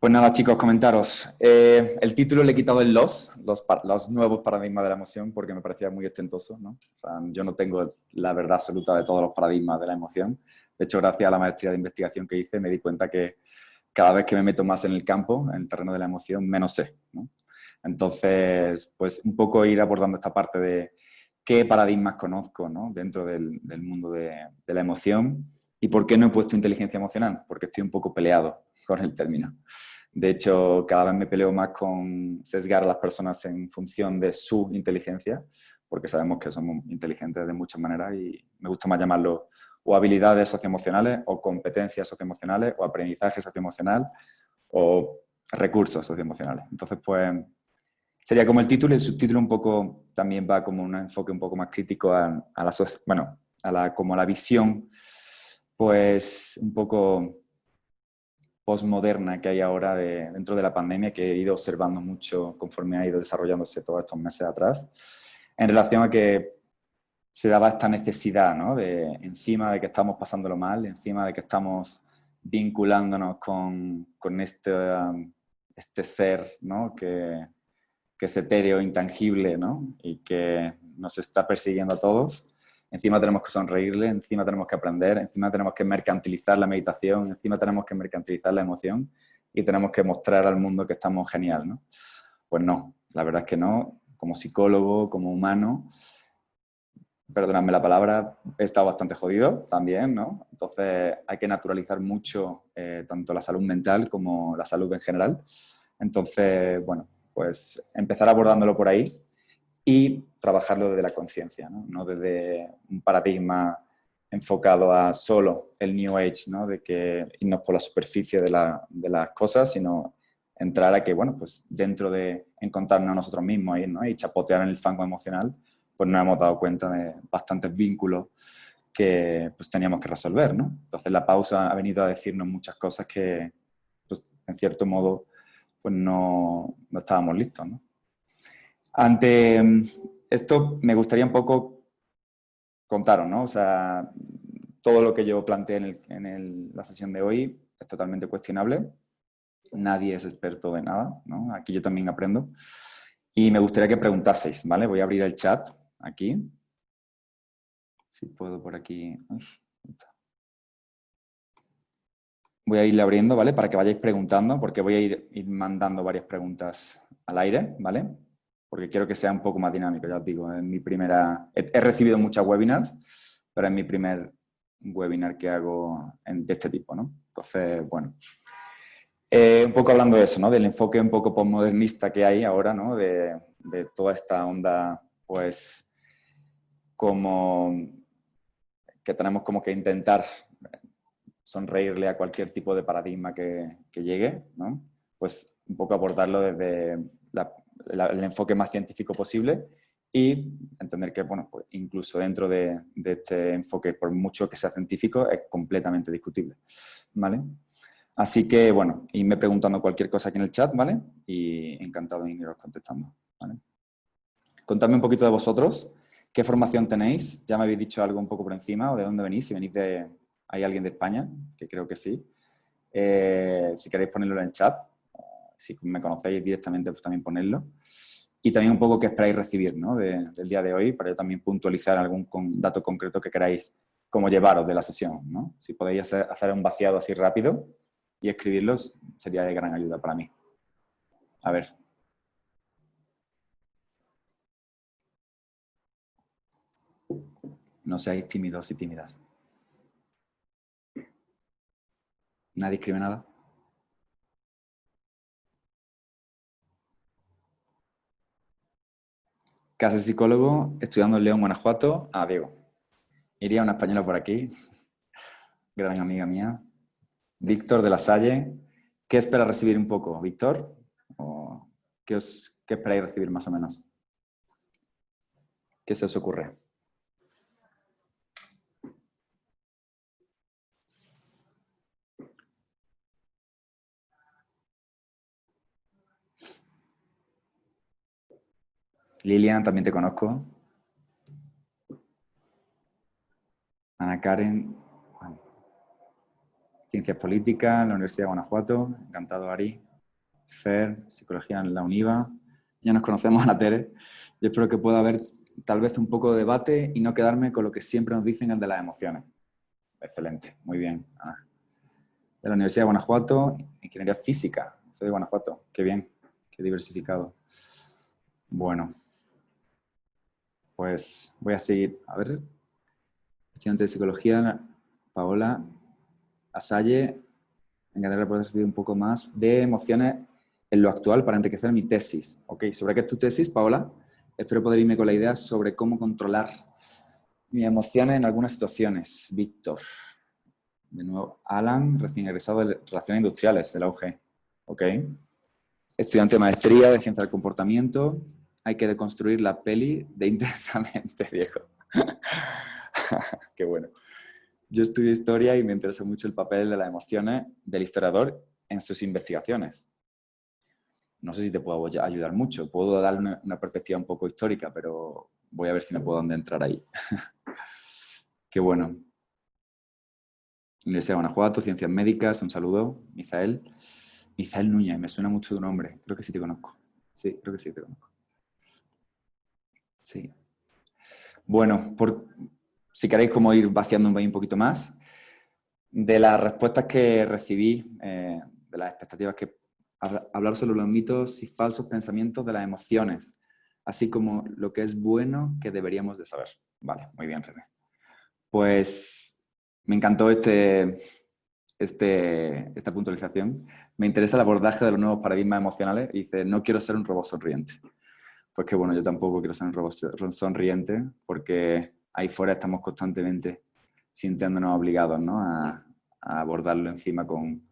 Pues nada, chicos, comentaros. El título le he quitado el los nuevos paradigmas de la emoción, porque me parecía muy ostentoso, ¿no? O sea, yo no tengo la verdad absoluta de todos los paradigmas de la emoción. De hecho, gracias a la maestría de investigación que hice, me di cuenta que cada vez que me meto más en el campo, en el terreno de la emoción, menos sé, ¿no? Entonces, pues un poco ir abordando esta parte de qué paradigmas conozco, ¿no? Dentro del mundo de la emoción y por qué no he puesto inteligencia emocional, porque estoy un poco peleado con el término. De hecho, cada vez me peleo más con sesgar a las personas en función de su inteligencia, porque sabemos que somos inteligentes de muchas maneras y me gusta más llamarlo o habilidades socioemocionales o competencias socioemocionales o aprendizaje socioemocional o recursos socioemocionales. Entonces, pues, sería como el título y el subtítulo un poco también va como un enfoque un poco más crítico a la, bueno, como a la visión, pues, un poco postmoderna que hay ahora dentro de la pandemia, que he ido observando mucho conforme ha ido desarrollándose todos estos meses atrás, en relación a que se daba esta necesidad, ¿no? De, encima de que estamos pasándolo mal, encima de que estamos vinculándonos con este ser, ¿no? Que es etéreo, intangible, ¿no? Y que nos está persiguiendo a todos. Encima tenemos que sonreírle, encima tenemos que aprender, encima tenemos que mercantilizar la meditación, encima tenemos que mercantilizar la emoción y tenemos que mostrar al mundo que estamos genial, ¿no? Pues no, la verdad es que no. Como psicólogo, como humano, perdonadme la palabra, he estado bastante jodido también, ¿no? Entonces hay que naturalizar mucho tanto la salud mental como la salud en general. Entonces, bueno, pues empezar abordándolo por ahí y trabajarlo desde la conciencia, ¿no? No desde un paradigma enfocado a solo el New Age, ¿no? De que irnos por la superficie de las cosas, sino entrar a que, bueno, pues dentro de encontrarnos a nosotros mismos ¿no? Y chapotear en el fango emocional, pues nos hemos dado cuenta de bastantes vínculos que pues teníamos que resolver, ¿no? Entonces la pausa ha venido a decirnos muchas cosas que, pues, en cierto modo, pues no estábamos listos, ¿no? Ante esto me gustaría un poco contaros, ¿no? O sea, todo lo que yo planteé la sesión de hoy es totalmente cuestionable. Nadie es experto de nada, ¿no? Aquí yo también aprendo. Y me gustaría que preguntaseis, ¿vale? Voy a abrir el chat aquí. Si puedo por aquí. Voy a irle abriendo, ¿vale? Para que vayáis preguntando, porque voy a ir mandando varias preguntas al aire, ¿vale? Porque quiero que sea un poco más dinámico, ya os digo. Es mi primera... He recibido muchas webinars, pero es mi primer webinar que hago de este tipo, ¿no? Entonces, bueno. Un poco hablando de eso, ¿no? Del enfoque un poco postmodernista que hay ahora, ¿no? De toda esta onda, pues, como que tenemos como que intentar sonreírle a cualquier tipo de paradigma que llegue, ¿no? Pues un poco abordarlo desde el enfoque más científico posible y entender que, bueno, pues incluso dentro de este enfoque, por mucho que sea científico, es completamente discutible, ¿vale? Así que, bueno, irme preguntando cualquier cosa aquí en el chat, ¿vale? Y encantado de iros contestando, ¿vale? Contadme un poquito de vosotros. ¿Qué formación tenéis? Ya me habéis dicho algo un poco por encima, o de dónde venís, si venís de... ¿Hay alguien de España? Que creo que sí. Si queréis ponerlo en el chat, si me conocéis directamente, pues también ponedlo. Y también un poco qué esperáis recibir, ¿no? Del día de hoy, para yo también puntualizar algún dato concreto que queráis como llevaros de la sesión, ¿no? Si podéis hacer un vaciado así rápido y escribirlos, sería de gran ayuda para mí. A ver. No seáis tímidos y tímidas. ¿Nadie escribe nada? ¿Qué hace psicólogo? Estudiando en León, Guanajuato. Ah, Diego. Iría una española por aquí, gran amiga mía. Víctor de la Salle. ¿Qué espera recibir un poco, Víctor? ¿O qué esperáis recibir más o menos? ¿Qué se os ocurre? Lilian, también te conozco. Ana Karen, bueno, Ciencias Políticas, la Universidad de Guanajuato. Encantado, Ari. Fer, psicología en la UNIVA. Ya nos conocemos, Ana Tere. Yo espero que pueda haber tal vez un poco de debate y no quedarme con lo que siempre nos dicen, el de las emociones. Excelente, muy bien, Ana. De la Universidad de Guanajuato, Ingeniería Física. Soy de Guanajuato, qué bien, qué diversificado. Bueno, pues voy a seguir. A ver, estudiante de psicología, Paola Asalle. Me encantaría poder recibir un poco más de emociones en lo actual para enriquecer mi tesis. Ok, ¿sobre qué es tu tesis, Paola? Espero poder irme con la idea sobre cómo controlar mis emociones en algunas situaciones. Víctor. De nuevo, Alan, recién egresado de Relaciones Industriales de la UG. Ok. Estudiante de maestría de Ciencia del Comportamiento. Hay que deconstruir la peli de Intensamente, viejo. Qué bueno. Yo estudio historia y me interesa mucho el papel de las emociones del historiador en sus investigaciones. No sé si te puedo ayudar mucho. Puedo darle una perspectiva un poco histórica, pero voy a ver si me puedo entrar ahí. Qué bueno. Universidad de Guanajuato, Ciencias Médicas, un saludo. Misael. Misael Núñez, me suena mucho tu nombre. Creo que sí te conozco. Sí, creo que sí te conozco. Sí. Bueno, si queréis como ir vaciando un poquito más, de las respuestas que recibí, de las expectativas que hablar sobre los mitos y falsos pensamientos de las emociones, así como lo que es bueno que deberíamos de saber. Vale, muy bien, René. Pues me encantó esta puntualización. Me interesa el abordaje de los nuevos paradigmas emocionales y dice, no quiero ser un robot sonriente. Pues que bueno, yo tampoco quiero ser un robot sonriente porque ahí fuera estamos constantemente sintiéndonos obligados, ¿no? a abordarlo encima con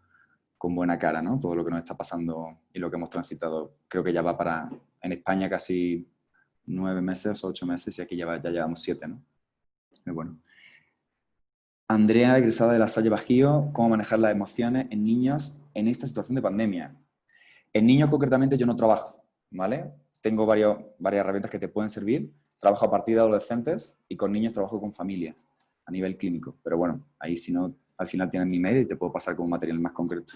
buena cara, ¿no? Todo lo que nos está pasando y lo que hemos transitado. Creo que ya va para, en España, casi 9 meses o 8 meses y aquí ya llevamos 7, ¿no? Muy bueno. Andrea, egresada de La Salle Bajío, ¿cómo manejar las emociones en niños en esta situación de pandemia? En niños concretamente yo no trabajo, ¿vale? Tengo varias herramientas que te pueden servir. Trabajo a partir de adolescentes y con niños trabajo con familias a nivel clínico. Pero bueno, ahí si no, al final tienes mi mail y te puedo pasar con un material más concreto.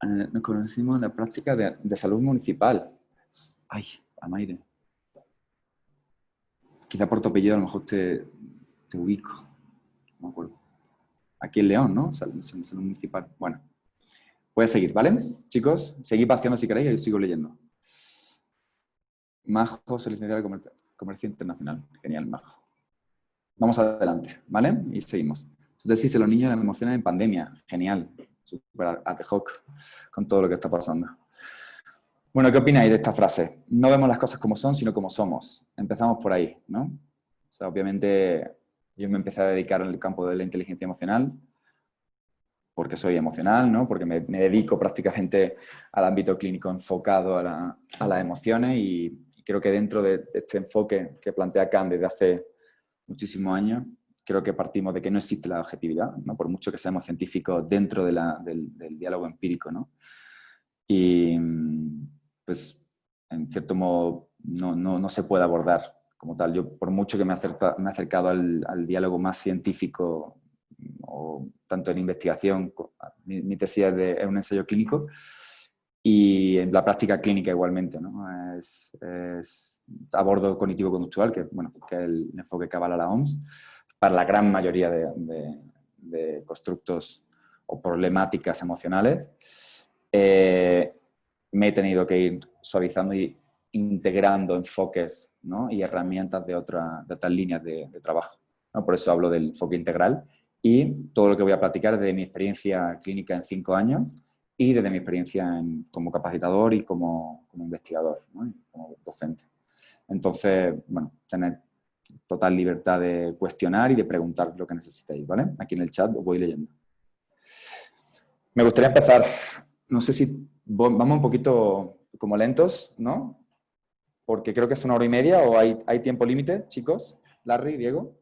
Nos conocimos en la práctica de salud municipal. Ay, Amaire. Quizá por tu apellido a lo mejor te ubico. No me acuerdo. Aquí en León, ¿no? Salud municipal. Bueno, voy a seguir, ¿vale? Chicos, seguid vaciando si queréis y sigo leyendo. Majo, soy licenciada de Comercio Internacional. Genial, Majo. Vamos adelante, ¿vale? Y seguimos. Entonces, sí, los niños las emociones en pandemia. Genial. Súper ad hoc con todo lo que está pasando. Bueno, ¿qué opináis de esta frase? No vemos las cosas como son, sino como somos. Empezamos por ahí, ¿no? O sea, obviamente yo me empecé a dedicar al campo de la inteligencia emocional porque soy emocional, ¿no? Porque me dedico prácticamente al ámbito clínico enfocado a las emociones y creo que dentro de este enfoque que plantea Kant desde hace muchísimos años, creo que partimos de que no existe la objetividad, ¿no? Por mucho que seamos científicos dentro del diálogo empírico, ¿no? Y pues en cierto modo no se puede abordar como tal. Yo por mucho que me he acercado al diálogo más científico o tanto en investigación, mi tesis es un ensayo clínico y en la práctica clínica igualmente, ¿no? Es abordo cognitivo-conductual, bueno, que es el enfoque que avala la OMS, para la gran mayoría de constructos o problemáticas emocionales. Me he tenido que ir suavizando y integrando enfoques, ¿no? Y herramientas de otras líneas de trabajo, ¿no? Por eso hablo del enfoque integral y todo lo que voy a platicar es de mi experiencia clínica en 5 años y desde mi experiencia como capacitador y como investigador, ¿no? Como docente. Entonces, bueno, tener total libertad de cuestionar y de preguntar lo que necesitéis, ¿vale? Aquí en el chat os voy leyendo. Me gustaría empezar, no sé si vamos un poquito como lentos, ¿no? Porque creo que es 1 hora y media o hay tiempo límite, chicos. Larry, Diego,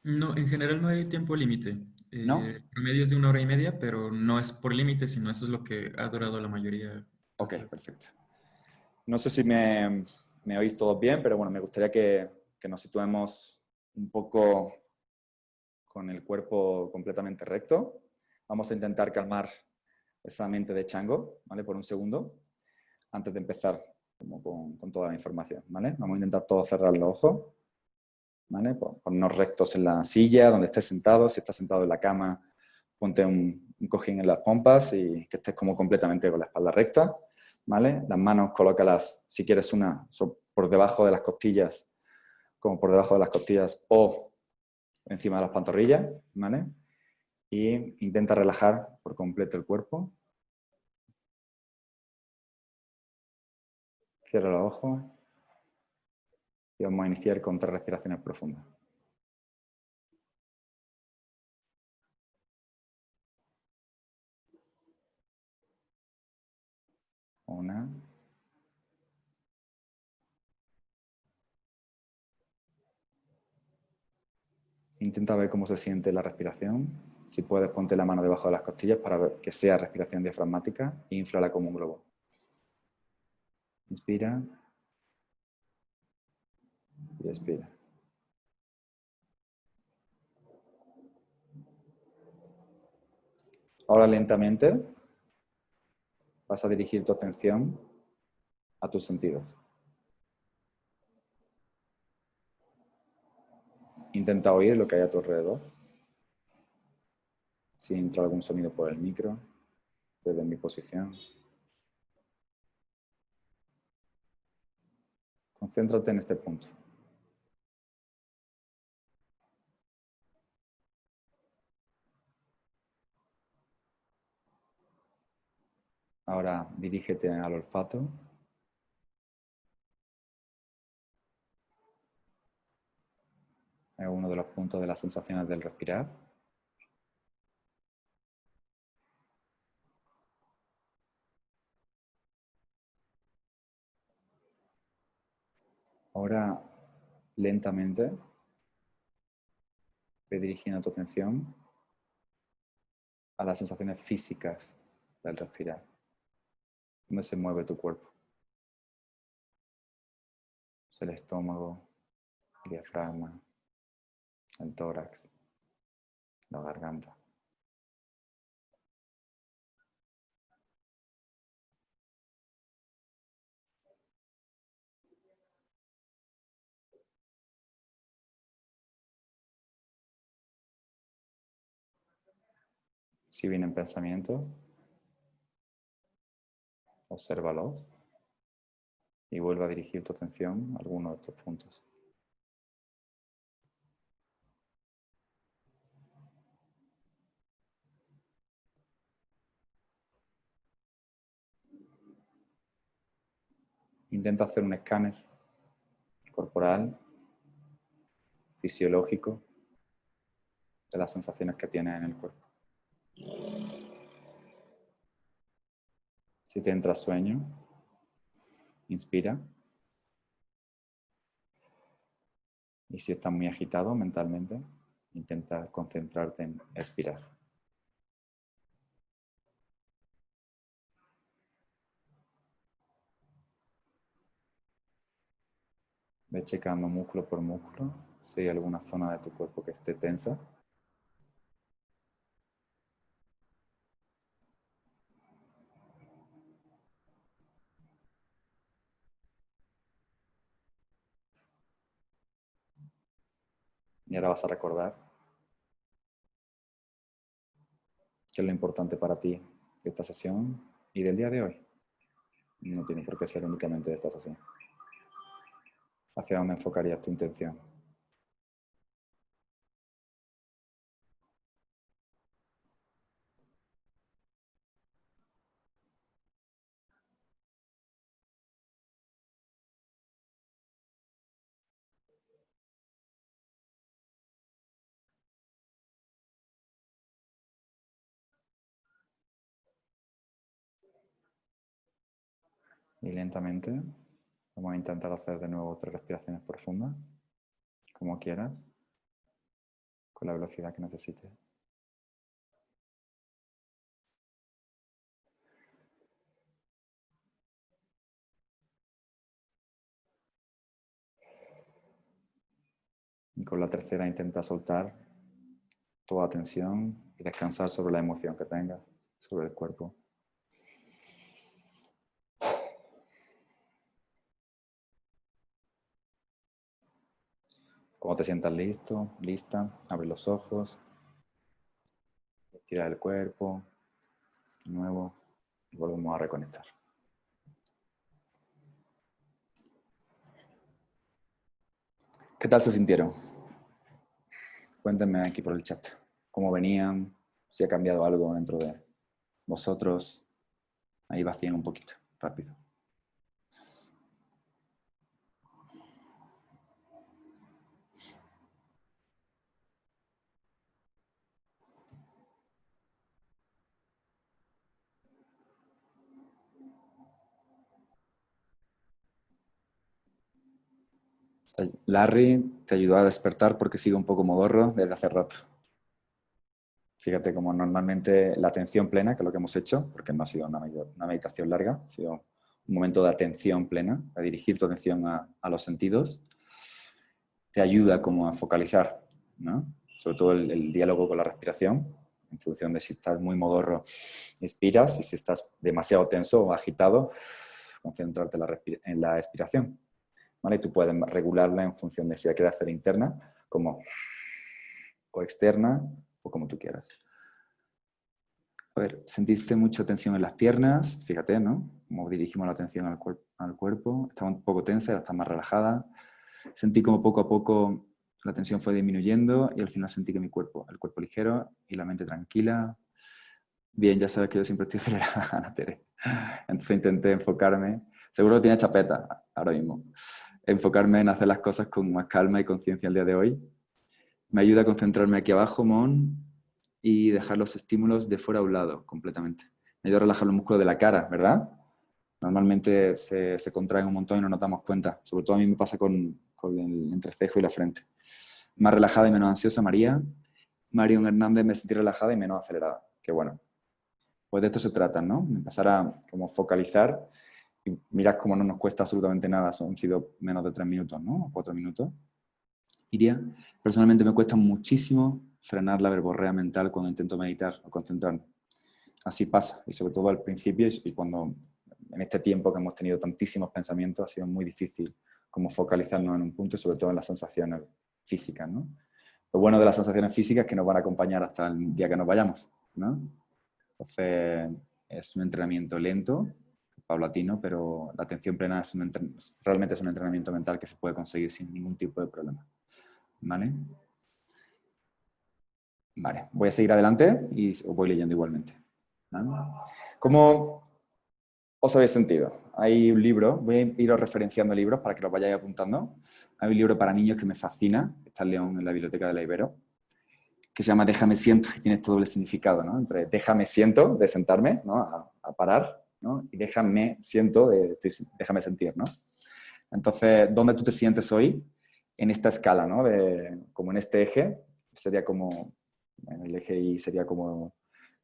No, en general no hay tiempo límite. ¿no? Promedio es de 1 hora y media, pero no es por límite, sino eso es lo que ha durado la mayoría Ok, hasta. perfecto. No sé si me oís todos bien, pero bueno, me gustaría que nos situemos un poco con el cuerpo completamente recto. Vamos a intentar calmar esa mente de chango, ¿vale? Por un segundo, antes de empezar como con toda la información, ¿vale? Vamos a intentar todos cerrar los ojos, ¿vale? Ponernos rectos en la silla, donde estés sentado. Si estás sentado en la cama, ponte un cojín en las pompas y que estés como completamente con la espalda recta, ¿vale? Las manos colócalas, si quieres una, por debajo de las costillas, como por debajo de las costillas o encima de las pantorrillas, ¿vale? Y intenta relajar por completo el cuerpo. Cierra los ojos y vamos a iniciar con 3 respiraciones profundas. Una. Intenta ver cómo se siente la respiración. Si puedes, ponte la mano debajo de las costillas para ver que sea respiración diafragmática e inflala como un globo. Inspira y expira. Ahora lentamente vas a dirigir tu atención a tus sentidos. Intenta oír lo que hay a tu alrededor. Si entra algún sonido por el micro, desde mi posición. Concéntrate en este punto. Ahora dirígete al olfato. Es uno de los puntos de las sensaciones del respirar. Ahora, lentamente, ve dirigiendo tu atención a las sensaciones físicas del respirar. ¿Dónde se mueve tu cuerpo? Es el estómago, el diafragma, el tórax, la garganta. Si vienen pensamientos, obsérvalos y vuelve a dirigir tu atención a alguno de estos puntos. Intenta hacer un escáner corporal, fisiológico, de las sensaciones que tienes en el cuerpo. Si te entra sueño, inspira. Y si estás muy agitado mentalmente, intenta concentrarte en expirar. Ve checando músculo por músculo si hay alguna zona de tu cuerpo que esté tensa. Y ahora vas a recordar qué es lo importante para ti de esta sesión y del día de hoy. No tiene por qué ser únicamente de esta sesión. ¿Hacia dónde enfocarías tu intención? Y lentamente vamos a intentar hacer de nuevo 3 respiraciones profundas, como quieras, con la velocidad que necesites. Y con la tercera intenta soltar toda tensión y descansar sobre la emoción que tengas, sobre el cuerpo. Cuando te sientas listo, lista, abre los ojos, estira el cuerpo, de nuevo, y volvemos a reconectar. ¿Qué tal se sintieron? Cuéntenme aquí por el chat cómo venían, si ha cambiado algo dentro de vosotros. Ahí vacíen un poquito, rápido. Larry te ayudó a despertar porque sigue un poco modorro desde hace rato. Fíjate como normalmente la atención plena, que es lo que hemos hecho, porque no ha sido una meditación larga, ha sido un momento de atención plena, a dirigir tu atención a los sentidos, te ayuda como a focalizar, ¿no? Sobre todo el diálogo con la respiración, en función de si estás muy modorro, inspiras, y si estás demasiado tenso o agitado, concentrarte en la expiración. ¿Vale? Y tú puedes regularla en función de si la quieres hacer interna como, o externa o como tú quieras. A ver, ¿sentiste mucha tensión en las piernas? Fíjate, ¿no? Como dirigimos la atención al cuerpo. Estaba un poco tensa, ahora está más relajada. Sentí como poco a poco la tensión fue disminuyendo y al final sentí que el cuerpo ligero y la mente tranquila. Bien, ya sabes que yo siempre estoy acelerada, Tere. Entonces intenté enfocarme. Seguro que tiene chapeta ahora mismo. Enfocarme en hacer las cosas con más calma y conciencia el día de hoy. Me ayuda a concentrarme aquí abajo, Mon, y dejar los estímulos de fuera a un lado completamente. Me ayuda a relajar los músculos de la cara, ¿verdad? Normalmente se contraen un montón y no nos damos cuenta. Sobre todo a mí me pasa con el entrecejo y la frente. Más relajada y menos ansiosa, María. Marion Hernández, me sentí relajada y menos acelerada. Qué bueno. Pues de esto se trata, ¿no? Empezar a como focalizar y mirad cómo no nos cuesta absolutamente nada. Son sido menos de 3 minutos, ¿no? 4 minutos. Iria, personalmente me cuesta muchísimo frenar la verborrea mental cuando intento meditar o concentrarme. Así pasa, y sobre todo al principio y cuando en este tiempo que hemos tenido tantísimos pensamientos ha sido muy difícil como focalizarnos en un punto y sobre todo en las sensaciones físicas, ¿no? Lo bueno de las sensaciones físicas es que nos van a acompañar hasta el día que nos vayamos, ¿no? Entonces es un entrenamiento lento, paulatino, pero la atención plena realmente es un entrenamiento mental que se puede conseguir sin ningún tipo de problema. ¿Vale? Vale, voy a seguir adelante y os voy leyendo igualmente. ¿Vale? ¿Cómo os habéis sentido? Hay un libro, voy a iros referenciando libros para que los vayáis apuntando. Hay un libro para niños que me fascina, está en León, en la biblioteca de la Ibero, que se llama Déjame siento, y tiene este doble significado, ¿no? Entre déjame siento, de sentarme, ¿no? a parar, ¿no? Y déjame siento, déjame sentir, ¿no? Entonces, ¿dónde tú te sientes hoy en esta escala, ¿no? Como en este eje, sería como, en el eje Y sería como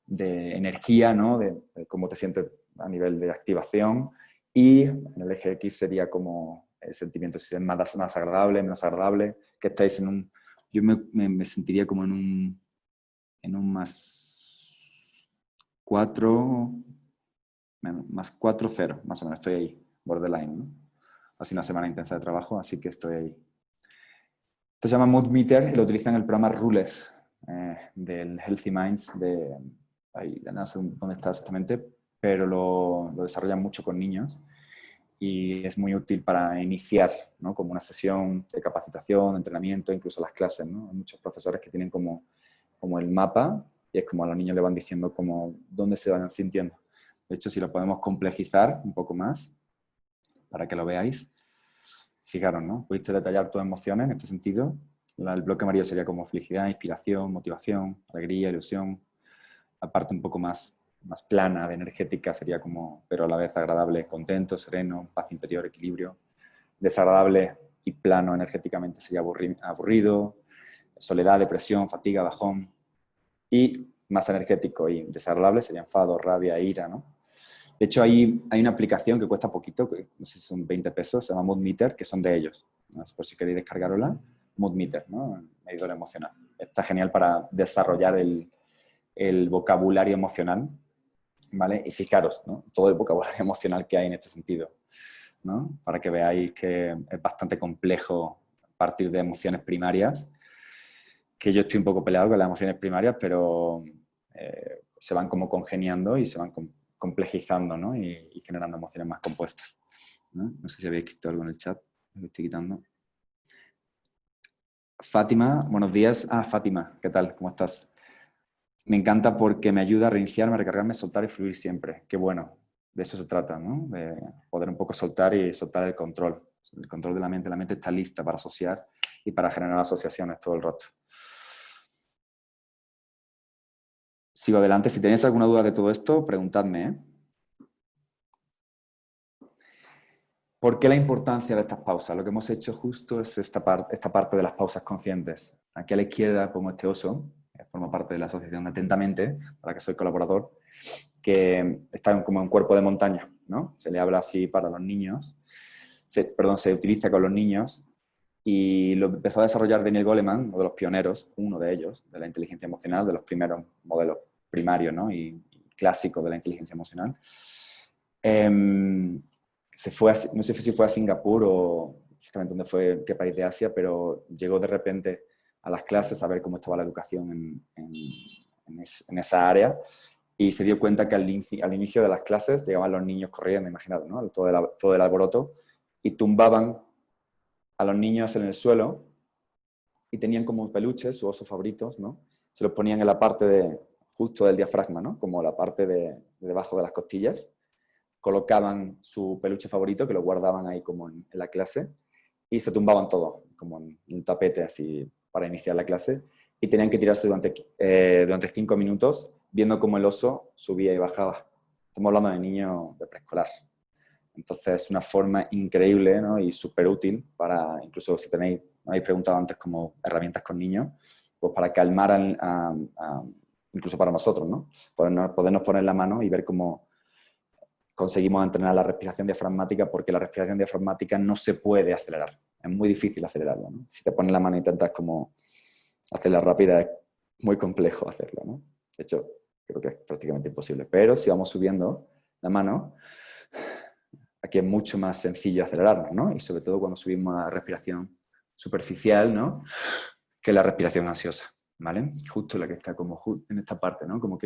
de energía, ¿no? De cómo te sientes a nivel de activación, y en el eje X sería como el sentimiento, si es más agradable, menos agradable, que estáis en un... Yo me sentiría como en un +4, +4,0, más o menos, estoy ahí, borderline, ¿no? Ha sido una semana intensa de trabajo, así que estoy ahí. Esto se llama Mood Meter y lo utilizan en el programa Ruler del Healthy Minds. Ahí, no sé dónde está exactamente, pero lo desarrollan mucho con niños y es muy útil para iniciar, ¿no? Como una sesión de capacitación, de entrenamiento, incluso las clases, ¿no? Hay muchos profesores que tienen como el mapa y es como a los niños le van diciendo como dónde se van sintiendo. De hecho, si lo podemos complejizar un poco más para que lo veáis, fijaros, ¿no? Pudiste detallar tus emociones en este sentido. El bloque amarillo sería como felicidad, inspiración, motivación, alegría, ilusión. La parte un poco más plana, de energética, sería como, pero a la vez agradable, contento, sereno, paz interior, equilibrio. Desagradable y plano energéticamente sería aburrido, soledad, depresión, fatiga, bajón. Y más energético y desagradable sería enfado, rabia, ira, ¿no? De hecho, hay una aplicación que cuesta poquito, que no sé si son 20 pesos, se llama Mood Meter, que son de ellos. ¿No? Por si queréis descargarla, Mood Meter, ¿no? Medidor emocional. Está genial para desarrollar el vocabulario emocional, ¿vale? Y fijaros, ¿no? Todo el vocabulario emocional que hay en este sentido, ¿no? Para que veáis que es bastante complejo partir de emociones primarias, que yo estoy un poco peleado con las emociones primarias, pero se van como congeniando y se van complejizando, ¿no? Y generando emociones más compuestas, ¿no? No sé si habéis escrito algo en el chat, me lo estoy quitando. Fátima, buenos días. Ah, Fátima, ¿qué tal? ¿Cómo estás? Me encanta porque me ayuda a reiniciarme, a recargarme, soltar y fluir siempre. Qué bueno. De eso se trata, ¿no? De poder un poco soltar y soltar el control. El control de la mente. La mente está lista para asociar y para generar asociaciones todo el rato. Sigo adelante. Si tenéis alguna duda de todo esto, preguntadme, ¿eh? ¿Por qué la importancia de estas pausas? Lo que hemos hecho justo es esta parte de las pausas conscientes. Aquí a la izquierda pongo este oso, que forma parte de la asociación de Atentamente, para que soy colaborador, que está como un cuerpo de montaña, ¿no? Se le habla así para los niños, se utiliza con los niños y lo empezó a desarrollar Daniel Goleman, uno de los pioneros, uno de ellos, de la inteligencia emocional, de los primeros modelos primarios, ¿no? y clásicos de la inteligencia emocional. No sé si fue a Singapur o exactamente dónde fue, qué país de Asia, pero llegó de repente a las clases a ver cómo estaba la educación en esa área y se dio cuenta que al inicio de las clases llegaban los niños corriendo, imagínate, ¿no? Todo el alboroto, y tumbaban a los niños en el suelo y tenían como peluches, sus osos favoritos, ¿no? Se los ponían en la parte justo del diafragma, ¿no? Como la parte de debajo de las costillas. Colocaban su peluche favorito, que lo guardaban ahí como en la clase, y se tumbaban todo, como en un tapete así para iniciar la clase, y tenían que tirarse durante 5 minutos viendo cómo el oso subía y bajaba. Estamos hablando de niños de preescolar. Entonces es una forma increíble, ¿no? Y súper útil para, incluso si me habéis preguntado antes como herramientas con niños, pues para calmar, incluso para nosotros, ¿no? Podernos poner la mano y ver cómo conseguimos entrenar la respiración diafragmática, porque la respiración diafragmática no se puede acelerar. Es muy difícil acelerarla, ¿no? Si te pones la mano e intentas como hacerla rápida, es muy complejo hacerlo, ¿no? De hecho, creo que es prácticamente imposible. Pero si vamos subiendo la mano, aquí es mucho más sencillo acelerarnos, ¿no? Y sobre todo cuando subimos a la respiración superficial, ¿no? Que la respiración ansiosa, ¿vale? Justo la que está como en esta parte, ¿no? Como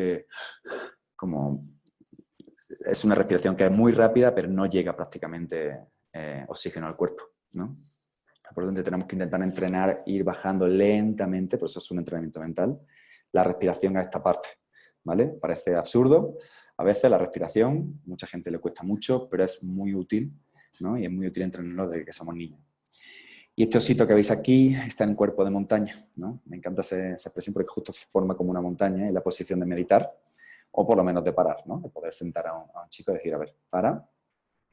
es una respiración que es muy rápida, pero no llega prácticamente oxígeno al cuerpo, ¿no? Por lo tanto, tenemos que intentar entrenar, ir bajando lentamente, por eso es un entrenamiento mental, la respiración a esta parte, ¿vale? Parece absurdo, a veces la respiración, mucha gente le cuesta mucho, pero es muy útil, ¿no? Y es muy útil entrenarlo desde que somos niños. Y este osito que veis aquí está en cuerpo de montaña, ¿no? Me encanta esa expresión porque justo forma como una montaña en la posición de meditar, o por lo menos de parar, ¿no? De poder sentar a un chico y decir, a ver, para,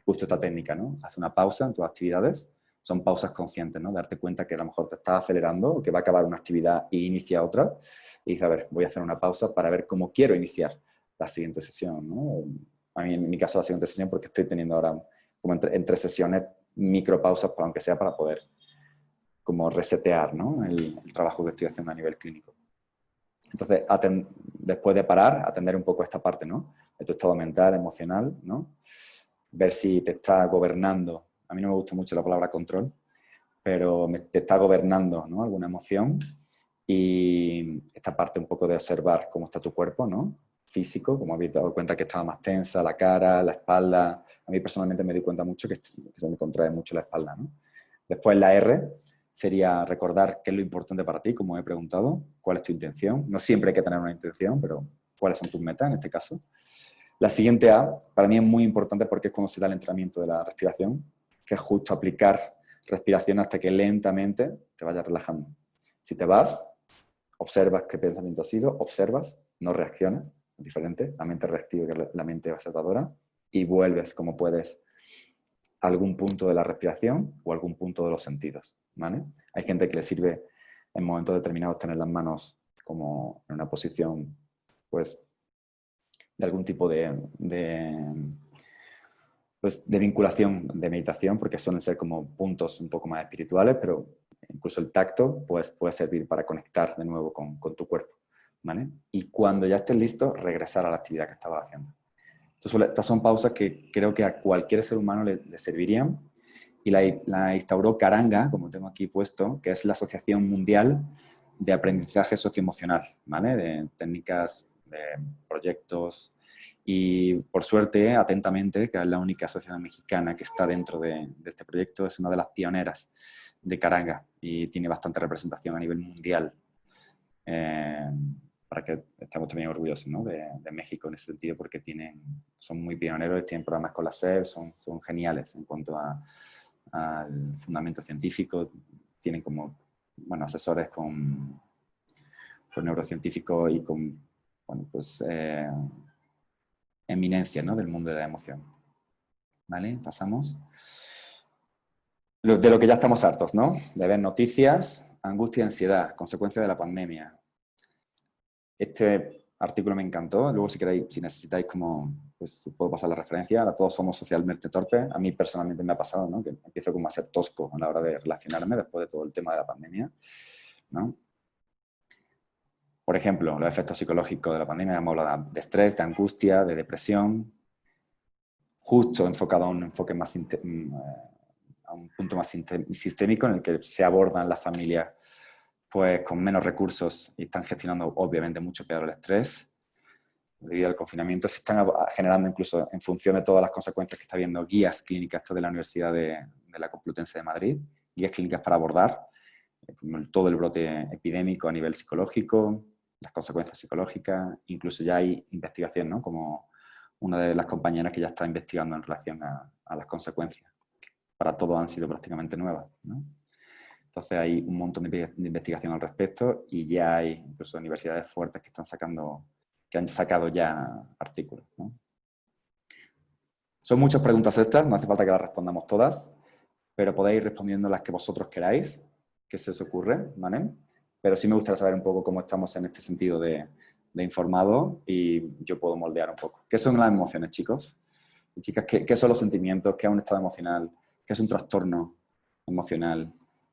justo esta técnica, ¿no? Haz una pausa en tus actividades, son pausas conscientes, ¿no? Darte cuenta que a lo mejor te estás acelerando o que va a acabar una actividad y inicia otra, y dices, a ver, voy a hacer una pausa para ver cómo quiero iniciar la siguiente sesión, ¿no? A mí, en mi caso, la siguiente sesión, porque estoy teniendo ahora como entre sesiones micropausas, aunque sea para poder como resetear, ¿no? el trabajo que estoy haciendo a nivel clínico. Entonces, después de parar, atender un poco esta parte, ¿no? De tu estado mental, emocional, ¿no? Ver si te está gobernando. A mí no me gusta mucho la palabra control, pero te está gobernando, ¿no? Alguna emoción. Y esta parte un poco de observar cómo está tu cuerpo, ¿no? Físico, como habéis dado cuenta que estaba más tensa, la cara, la espalda. A mí personalmente me di cuenta mucho que se me contrae mucho la espalda, ¿no? Después la R sería recordar qué es lo importante para ti, como he preguntado, cuál es tu intención. No siempre hay que tener una intención, pero cuáles son tus metas en este caso. La siguiente A, para mí es muy importante porque es cuando se da el entrenamiento de la respiración, que es justo aplicar respiración hasta que lentamente te vayas relajando. Si te vas, observas qué pensamiento ha sido, observas, no reaccionas, es diferente, la mente reactiva que la mente observadora, y vuelves como puedes a algún punto de la respiración o algún punto de los sentidos, ¿vale? Hay gente que le sirve en momentos determinados tener las manos como en una posición, pues, de algún tipo pues, de vinculación, de meditación, porque suelen ser como puntos un poco más espirituales, pero incluso el tacto pues, puede servir para conectar de nuevo con tu cuerpo, ¿vale? Y cuando ya estés listo, regresar a la actividad que estabas haciendo. Entonces, estas son pausas que creo que a cualquier ser humano le servirían y la instauró Karanga, como tengo aquí puesto, que es la Asociación Mundial de Aprendizaje Socioemocional, ¿vale? De técnicas, de proyectos. Y por suerte, Atentamente, que es la única asociación mexicana que está dentro de este proyecto, es una de las pioneras de Karanga y tiene bastante representación a nivel mundial. Para que estemos también orgullosos, ¿no? de México en ese sentido, porque son muy pioneros, tienen programas con la SEP, son geniales en cuanto al fundamento científico, tienen como, bueno, asesores con neurocientíficos y con, bueno, pues, eminencia, ¿no? Del mundo de la emoción. ¿Vale? Pasamos. De lo que ya estamos hartos, ¿no? De ver noticias, angustia y ansiedad, consecuencia de la pandemia. Este artículo me encantó. Luego, si queréis, si necesitáis, pues puedo pasar la referencia. Ahora todos somos socialmente torpes. A mí personalmente me ha pasado, ¿no? Que empiezo como a ser tosco a la hora de relacionarme después de todo el tema de la pandemia, ¿no? Por ejemplo, los efectos psicológicos de la pandemia, hemos hablado de estrés, de angustia, de depresión, justo enfocado a un enfoque más a un punto más sistémico en el que se abordan las familias pues con menos recursos y están gestionando obviamente mucho peor el estrés. Debido al confinamiento se están generando, incluso en función de todas las consecuencias que está habiendo, guías clínicas, esto de la Universidad de la Complutense de Madrid, guías clínicas para abordar todo el brote epidémico a nivel psicológico, las consecuencias psicológicas, incluso ya hay investigación, ¿no? Como una de las compañeras que ya está investigando en relación a las consecuencias. Para todos han sido prácticamente nuevas, ¿no? Entonces hay un montón de investigación al respecto y ya hay incluso universidades fuertes que han sacado ya artículos, ¿no? Son muchas preguntas estas, no hace falta que las respondamos todas, pero podéis ir respondiendo las que vosotros queráis, que se os ocurre, ¿vale? Pero sí me gustaría saber un poco cómo estamos en este sentido de informado y yo puedo moldear un poco. ¿Qué son las emociones, chicos? Y chicas, ¿qué son los sentimientos? ¿Qué es un estado emocional? ¿Qué es un trastorno emocional?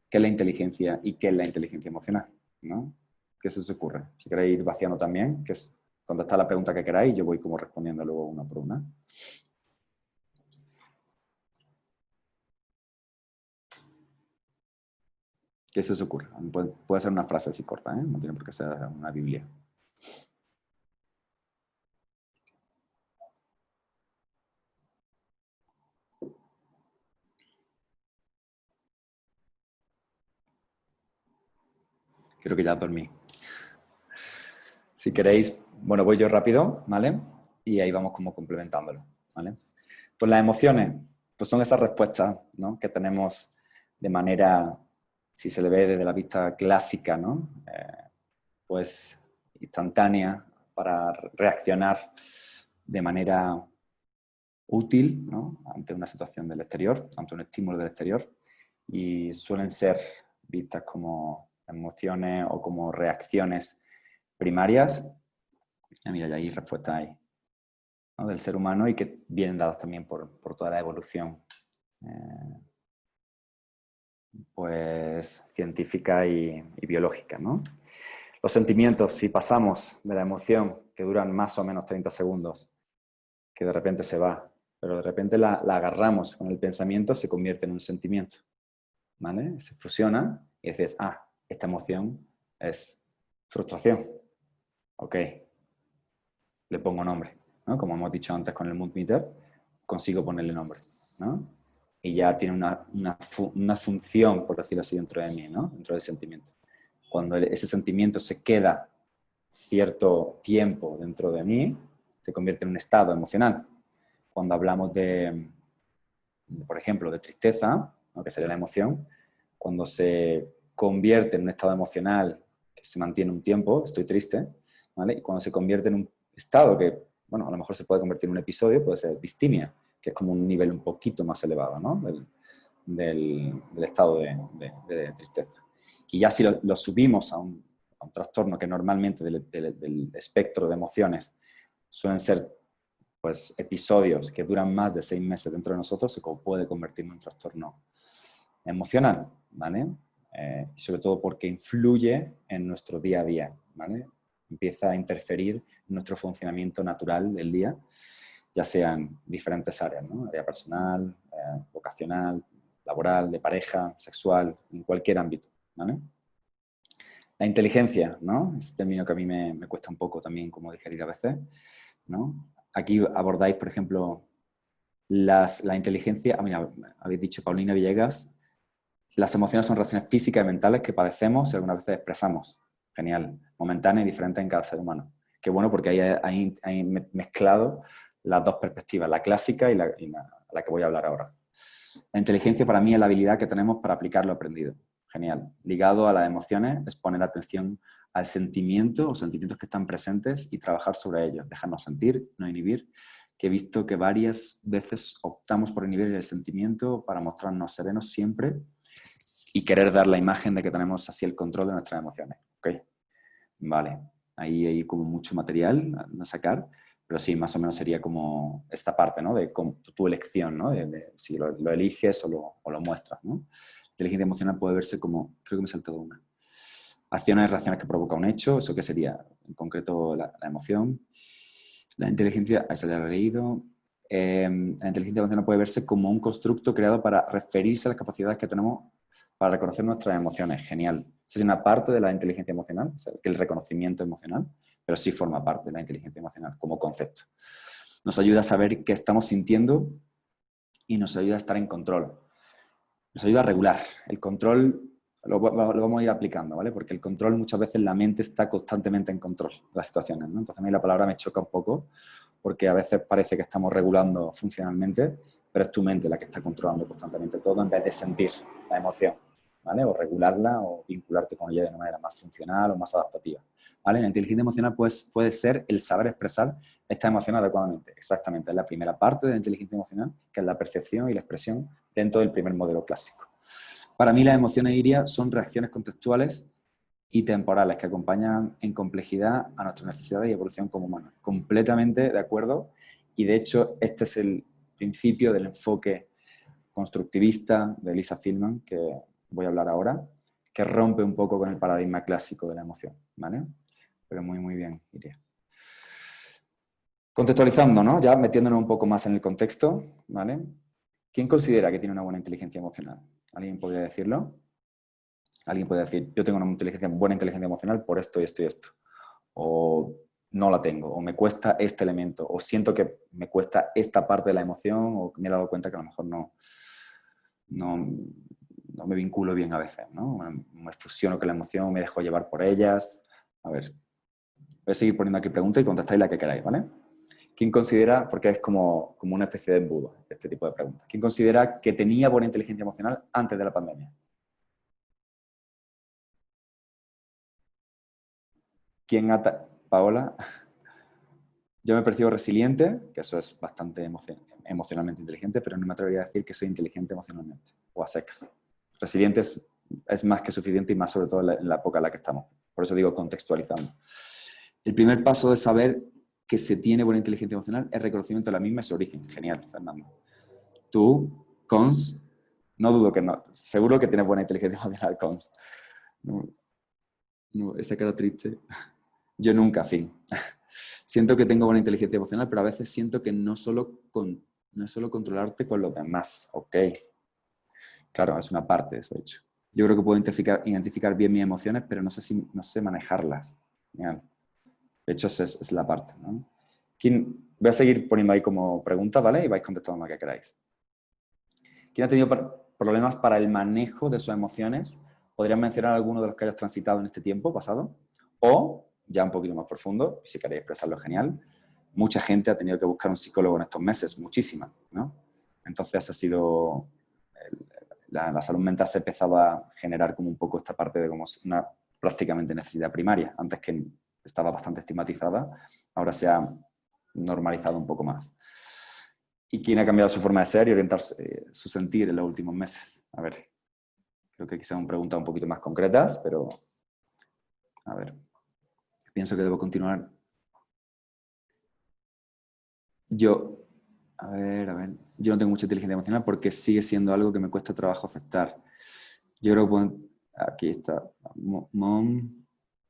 ¿Qué es la inteligencia y qué es la inteligencia emocional? ¿No? ¿Qué se os ocurre? Si queréis ir vaciando también, que es contestar la pregunta que queráis, yo voy como respondiendo luego una por una. ¿Qué se os ocurre? Puede ser una frase así corta, ¿eh? No tiene por qué ser una Biblia. Creo que ya dormí. Si queréis, bueno, voy yo rápido, ¿vale? Y ahí vamos como complementándolo, ¿vale? Pues las emociones, pues son esas respuestas, ¿no? Que tenemos de manera, si se le ve desde la vista clásica, ¿no? Pues instantánea para reaccionar de manera útil, ¿no? Ante una situación del exterior, ante un estímulo del exterior, y suelen ser vistas como emociones o como reacciones primarias. Mira, ya hay respuestas ahí, ¿no? Del ser humano y que vienen dadas también por toda la evolución pues científica y biológica, ¿no? Los sentimientos, si pasamos de la emoción, que duran más o menos 30 segundos, que de repente se va, pero de repente la agarramos con el pensamiento, se convierte en un sentimiento, ¿vale? Se fusiona y dices, esta emoción es frustración. Ok, le pongo nombre, ¿no? Como hemos dicho antes con el mood meter, consigo ponerle nombre, ¿no? Y ya tiene una función, por decirlo así, dentro de mí, ¿no? Dentro del sentimiento. Cuando ese sentimiento se queda cierto tiempo dentro de mí, se convierte en un estado emocional. Cuando hablamos por ejemplo, de tristeza, ¿no? Que sería la emoción, cuando se convierte en un estado emocional que se mantiene un tiempo, estoy triste, ¿vale? Y cuando se convierte en un estado que, bueno, a lo mejor se puede convertir en un episodio, puede ser distimia, que es como un nivel un poquito más elevado, ¿no? Del estado de tristeza. Y ya si lo subimos a un trastorno que normalmente del espectro de emociones suelen ser pues, episodios que duran más de 6 meses dentro de nosotros, se puede convertir en un trastorno emocional, ¿vale? Sobre todo porque influye en nuestro día a día, ¿vale? Empieza a interferir en nuestro funcionamiento natural del día, ya sean diferentes áreas, ¿no? Área personal, vocacional, laboral, de pareja, sexual, en cualquier ámbito, ¿vale? La inteligencia, ¿no? Es un término que a mí me cuesta un poco también como digerir a veces, ¿no? Aquí abordáis, por ejemplo, la inteligencia, mira, habéis dicho Paulina Villegas, las emociones son reacciones físicas y mentales que padecemos y algunas veces expresamos. Genial, momentáneas y diferentes en cada ser humano. Qué bueno porque ahí hay mezclado las dos perspectivas, la clásica y la que voy a hablar ahora. La inteligencia para mí es la habilidad que tenemos para aplicar lo aprendido. Genial. Ligado a las emociones es poner atención al sentimiento o sentimientos que están presentes y trabajar sobre ellos. Dejarnos sentir, no inhibir. Que he visto que varias veces optamos por inhibir el sentimiento para mostrarnos serenos siempre y querer dar la imagen de que tenemos así el control de nuestras emociones. ¿Ok? Vale. Ahí hay como mucho material a sacar, pero sí, más o menos sería como esta parte, ¿no? De tu elección, ¿no? De si lo eliges o lo muestras, ¿no? Inteligencia emocional puede verse como, creo que me he saltado una. Acciones y reacciones que provoca un hecho, ¿eso qué sería? En concreto, la emoción. La inteligencia, eso ya lo he leído. La inteligencia emocional puede verse como un constructo creado para referirse a las capacidades que tenemos para reconocer nuestras emociones. Genial. Esa es una parte de la inteligencia emocional, o sea, que el reconocimiento emocional, pero sí forma parte de la inteligencia emocional como concepto. Nos ayuda a saber qué estamos sintiendo y nos ayuda a estar en control. Nos ayuda a regular. El control lo vamos a ir aplicando, ¿vale? Porque el control muchas veces la mente está constantemente en control de las situaciones, ¿no? Entonces a mí la palabra me choca un poco porque a veces parece que estamos regulando funcionalmente, pero es tu mente la que está controlando constantemente todo en vez de sentir la emoción, ¿vale? O regularla o vincularte con ella de una manera más funcional o más adaptativa, ¿vale? La inteligencia emocional pues, puede ser el saber expresar esta emoción adecuadamente. Exactamente, es la primera parte de la inteligencia emocional, que es la percepción y la expresión dentro del primer modelo clásico. Para mí las emociones, Iria, son reacciones contextuales y temporales que acompañan en complejidad a nuestras necesidades y evolución como humanos. Completamente de acuerdo, y de hecho este es el principio del enfoque constructivista de Elisa Feldman, que voy a hablar ahora, que rompe un poco con el paradigma clásico de la emoción, ¿vale? Pero muy, muy bien, Iria. Contextualizando, ¿no? Ya metiéndonos un poco más en el contexto, ¿vale? ¿Quién considera que tiene una buena inteligencia emocional? ¿Alguien podría decirlo? Alguien puede decir, yo tengo una buena inteligencia emocional por esto y esto y esto. O no la tengo, o me cuesta este elemento, o siento que me cuesta esta parte de la emoción, o me he dado cuenta que a lo mejor no me vinculo bien a veces, ¿no? Me fusiono con la emoción, me dejo llevar por ellas. A ver, voy a seguir poniendo aquí preguntas y contestáis la que queráis, ¿vale? ¿Quién considera, porque es como una especie de embudo este tipo de preguntas, ¿quién considera que tenía buena inteligencia emocional antes de la pandemia? ¿Quién Paola? Yo me percibo resiliente, que eso es bastante emocionalmente inteligente, pero no me atrevería a decir que soy inteligente emocionalmente, o a secas. Resiliente es más que suficiente y más sobre todo en la época en la que estamos. Por eso digo contextualizando. El primer paso de saber que se tiene buena inteligencia emocional es reconocimiento de la misma y su origen. Genial, Fernando. Tú, Cons, no dudo que no. Seguro que tienes buena inteligencia emocional, Cons. No, esa cara triste. Yo nunca, fin. Siento que tengo buena inteligencia emocional, pero a veces siento que no es solo controlarte con los demás. Ok. Claro, es una parte de eso, de hecho. Yo creo que puedo identificar bien mis emociones, pero no sé manejarlas. Genial. De hecho, es la parte, ¿no? Voy a seguir poniendo ahí como preguntas, ¿vale? Y vais contestando lo que queráis. ¿Quién ha tenido problemas para el manejo de sus emociones? ¿Podrían mencionar alguno de los que hayas transitado en este tiempo pasado? O, ya un poquito más profundo, si queréis expresarlo, genial. Mucha gente ha tenido que buscar un psicólogo en estos meses, muchísima, ¿no? Entonces ha sido... La salud mental se empezaba a generar como un poco esta parte de como una prácticamente necesidad primaria. Antes que estaba bastante estigmatizada, ahora se ha normalizado un poco más. ¿Y quién ha cambiado su forma de ser y orientarse, su sentir en los últimos meses? A ver, creo que quizás son preguntas un poquito más concretas, pero a ver, pienso que debo continuar. Yo, yo no tengo mucha inteligencia emocional porque sigue siendo algo que me cuesta trabajo aceptar. Yo creo que aquí está, Mom,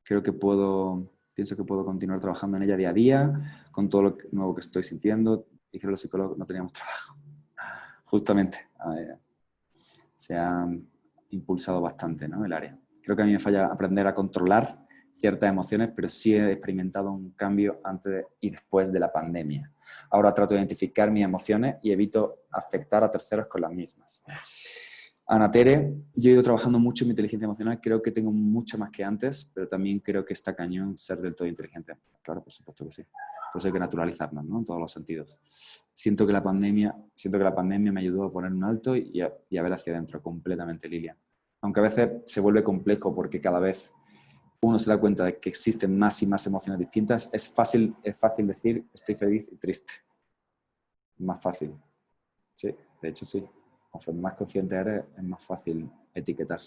pienso que puedo continuar trabajando en ella día a día, con todo lo nuevo que estoy sintiendo. Dijeron los psicólogos, no teníamos trabajo. Justamente. se ha impulsado bastante, ¿no? El área. Creo que a mí me falla aprender a controlar ciertas emociones, pero sí he experimentado un cambio antes y después de la pandemia. Ahora trato de identificar mis emociones y evito afectar a terceros con las mismas. Ana Tere, yo he ido trabajando mucho en mi inteligencia emocional, creo que tengo mucho más que antes, pero también creo que está cañón ser del todo inteligente. Claro, por supuesto que sí. Por eso hay que naturalizarnos, ¿no? En todos los sentidos. Siento que la pandemia me ayudó a poner un alto y a ver hacia adentro completamente, Lilia. Aunque a veces se vuelve complejo porque cada vez uno se da cuenta de que existen más y más emociones distintas, es fácil decir estoy feliz y triste. Más fácil. Sí, de hecho sí. Conforme más consciente eres, es más fácil etiquetar.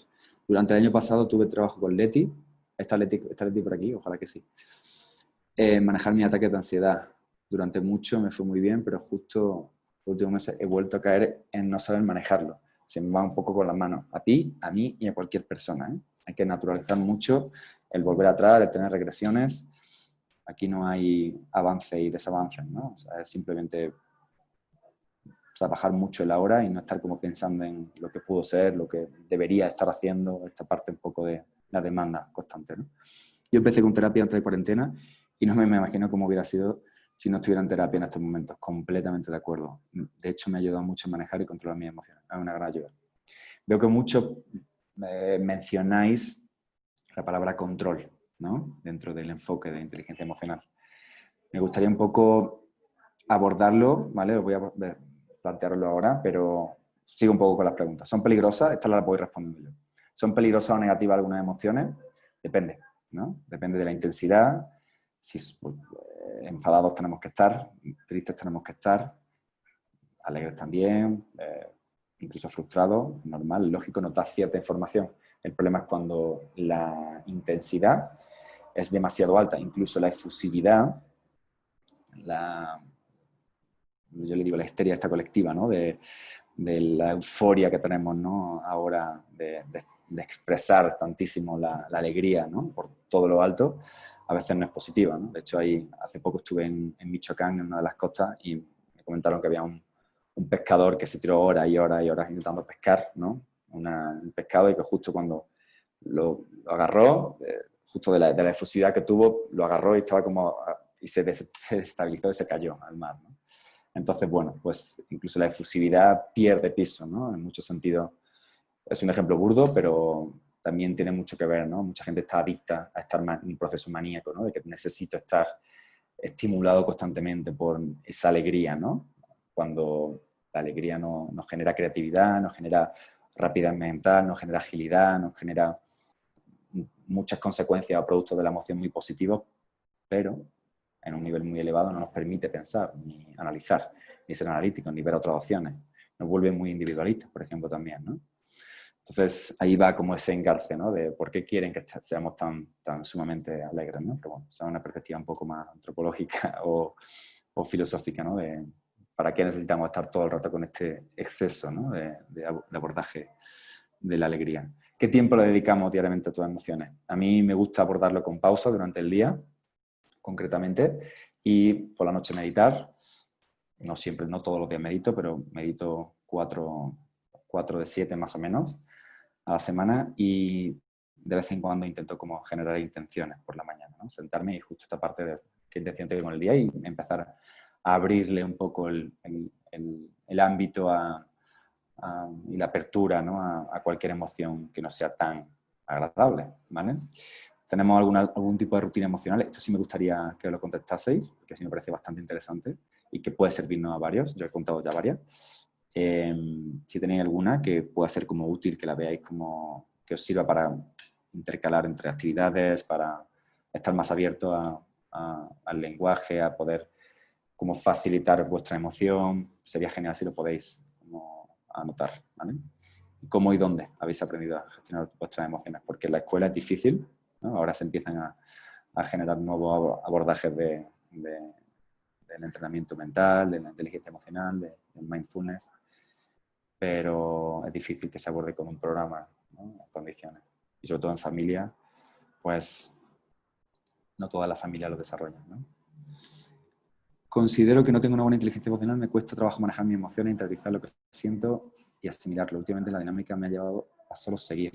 Durante el año pasado tuve trabajo con Leti. ¿Está Leti por aquí? Ojalá que sí. Manejar mis ataques de ansiedad. Durante mucho me fue muy bien, pero justo los últimos meses he vuelto a caer en no saber manejarlo. Se me va un poco con las manos. A ti, a mí y a cualquier persona, ¿eh? Hay que naturalizar mucho el volver atrás, el tener regresiones. Aquí no hay avance y desavance, ¿no? O sea, es simplemente trabajar mucho el ahora y no estar como pensando en lo que pudo ser, lo que debería estar haciendo, esta parte un poco de la demanda constante, ¿no? Yo empecé con terapia antes de cuarentena y no me imagino cómo hubiera sido si no estuviera en terapia en estos momentos. Completamente de acuerdo. De hecho, me ha ayudado mucho a manejar y controlar mis emociones. Es una gran ayuda. Veo que muchos mencionáis la palabra control, ¿no? Dentro del enfoque de inteligencia emocional. Me gustaría un poco abordarlo, ¿vale? Os voy a plantearlo ahora, pero sigo un poco con las preguntas. ¿Son peligrosas? Esta la voy respondiendo yo. ¿Son peligrosas o negativas algunas emociones? Depende, ¿no? Depende de la intensidad. Si enfadados tenemos que estar, tristes tenemos que estar, alegres también, incluso frustrados, normal, lógico, nos da cierta información. El problema es cuando la intensidad es demasiado alta, incluso la efusividad, yo le digo la histeria esta colectiva, ¿no? De la euforia que tenemos, ¿no? Ahora de expresar tantísimo la alegría, ¿no? Por todo lo alto, a veces no es positiva, ¿no? De hecho, hace poco estuve en Michoacán, en una de las costas, y me comentaron que había un pescador que se tiró horas y horas y horas intentando pescar, ¿no? Un pescado, y que justo cuando lo agarró, justo de la efusividad que tuvo, lo agarró y estaba como... y se desestabilizó y se cayó al mar, ¿no? Entonces, bueno, pues incluso la efusividad pierde piso, ¿no? En muchos sentidos. Es un ejemplo burdo, pero también tiene mucho que ver, ¿no? Mucha gente está adicta a estar en un proceso maníaco, ¿no? De que necesita estar estimulado constantemente por esa alegría, ¿no? Cuando la alegría nos genera creatividad, nos genera rapidez mental, nos genera agilidad, nos genera muchas consecuencias o productos de la emoción muy positivos, pero en un nivel muy elevado no nos permite pensar, ni analizar, ni ser analíticos, ni ver otras opciones. Nos vuelve muy individualistas, por ejemplo, también, ¿no? Entonces, ahí va como ese engarce, ¿no? De por qué quieren que seamos tan sumamente alegres, ¿no? Pero bueno, esa es una perspectiva un poco más antropológica o filosófica, ¿no? De para qué necesitamos estar todo el rato con este exceso, ¿no? de abordaje de la alegría. ¿Qué tiempo le dedicamos diariamente a tus emociones? A mí me gusta abordarlo con pausa durante el día, concretamente, y por la noche meditar. No siempre, no todos los días medito, pero medito 4 de 7 más o menos a la semana, y de vez en cuando intento como generar intenciones por la mañana, ¿no? Sentarme y justo esta parte de qué intención tengo con el día y empezar a abrirle un poco el ámbito y la apertura, ¿no? a cualquier emoción que no sea tan agradable, ¿vale? ¿Tenemos algún tipo de rutina emocional? Esto sí me gustaría que lo contestaseis, porque sí me parece bastante interesante y que puede servirnos a varios. Yo he contado ya varias. Si tenéis alguna que pueda ser como útil, que la veáis como que os sirva para intercalar entre actividades, para estar más abierto al lenguaje, a poder como facilitar vuestra emoción, sería genial si lo podéis como anotar, ¿vale? ¿Cómo y dónde habéis aprendido a gestionar vuestras emociones? Porque en la escuela es difícil, ¿no? Ahora se empiezan a generar nuevos abordajes del entrenamiento mental, de la inteligencia emocional, del mindfulness, pero es difícil que se aborde con un programa, ¿no? En condiciones. Y sobre todo en familia, pues no toda la familia lo desarrolla, ¿no? Considero que no tengo una buena inteligencia emocional, me cuesta trabajo manejar mis emociones, interiorizar lo que siento y asimilarlo. Últimamente la dinámica me ha llevado a solo seguir,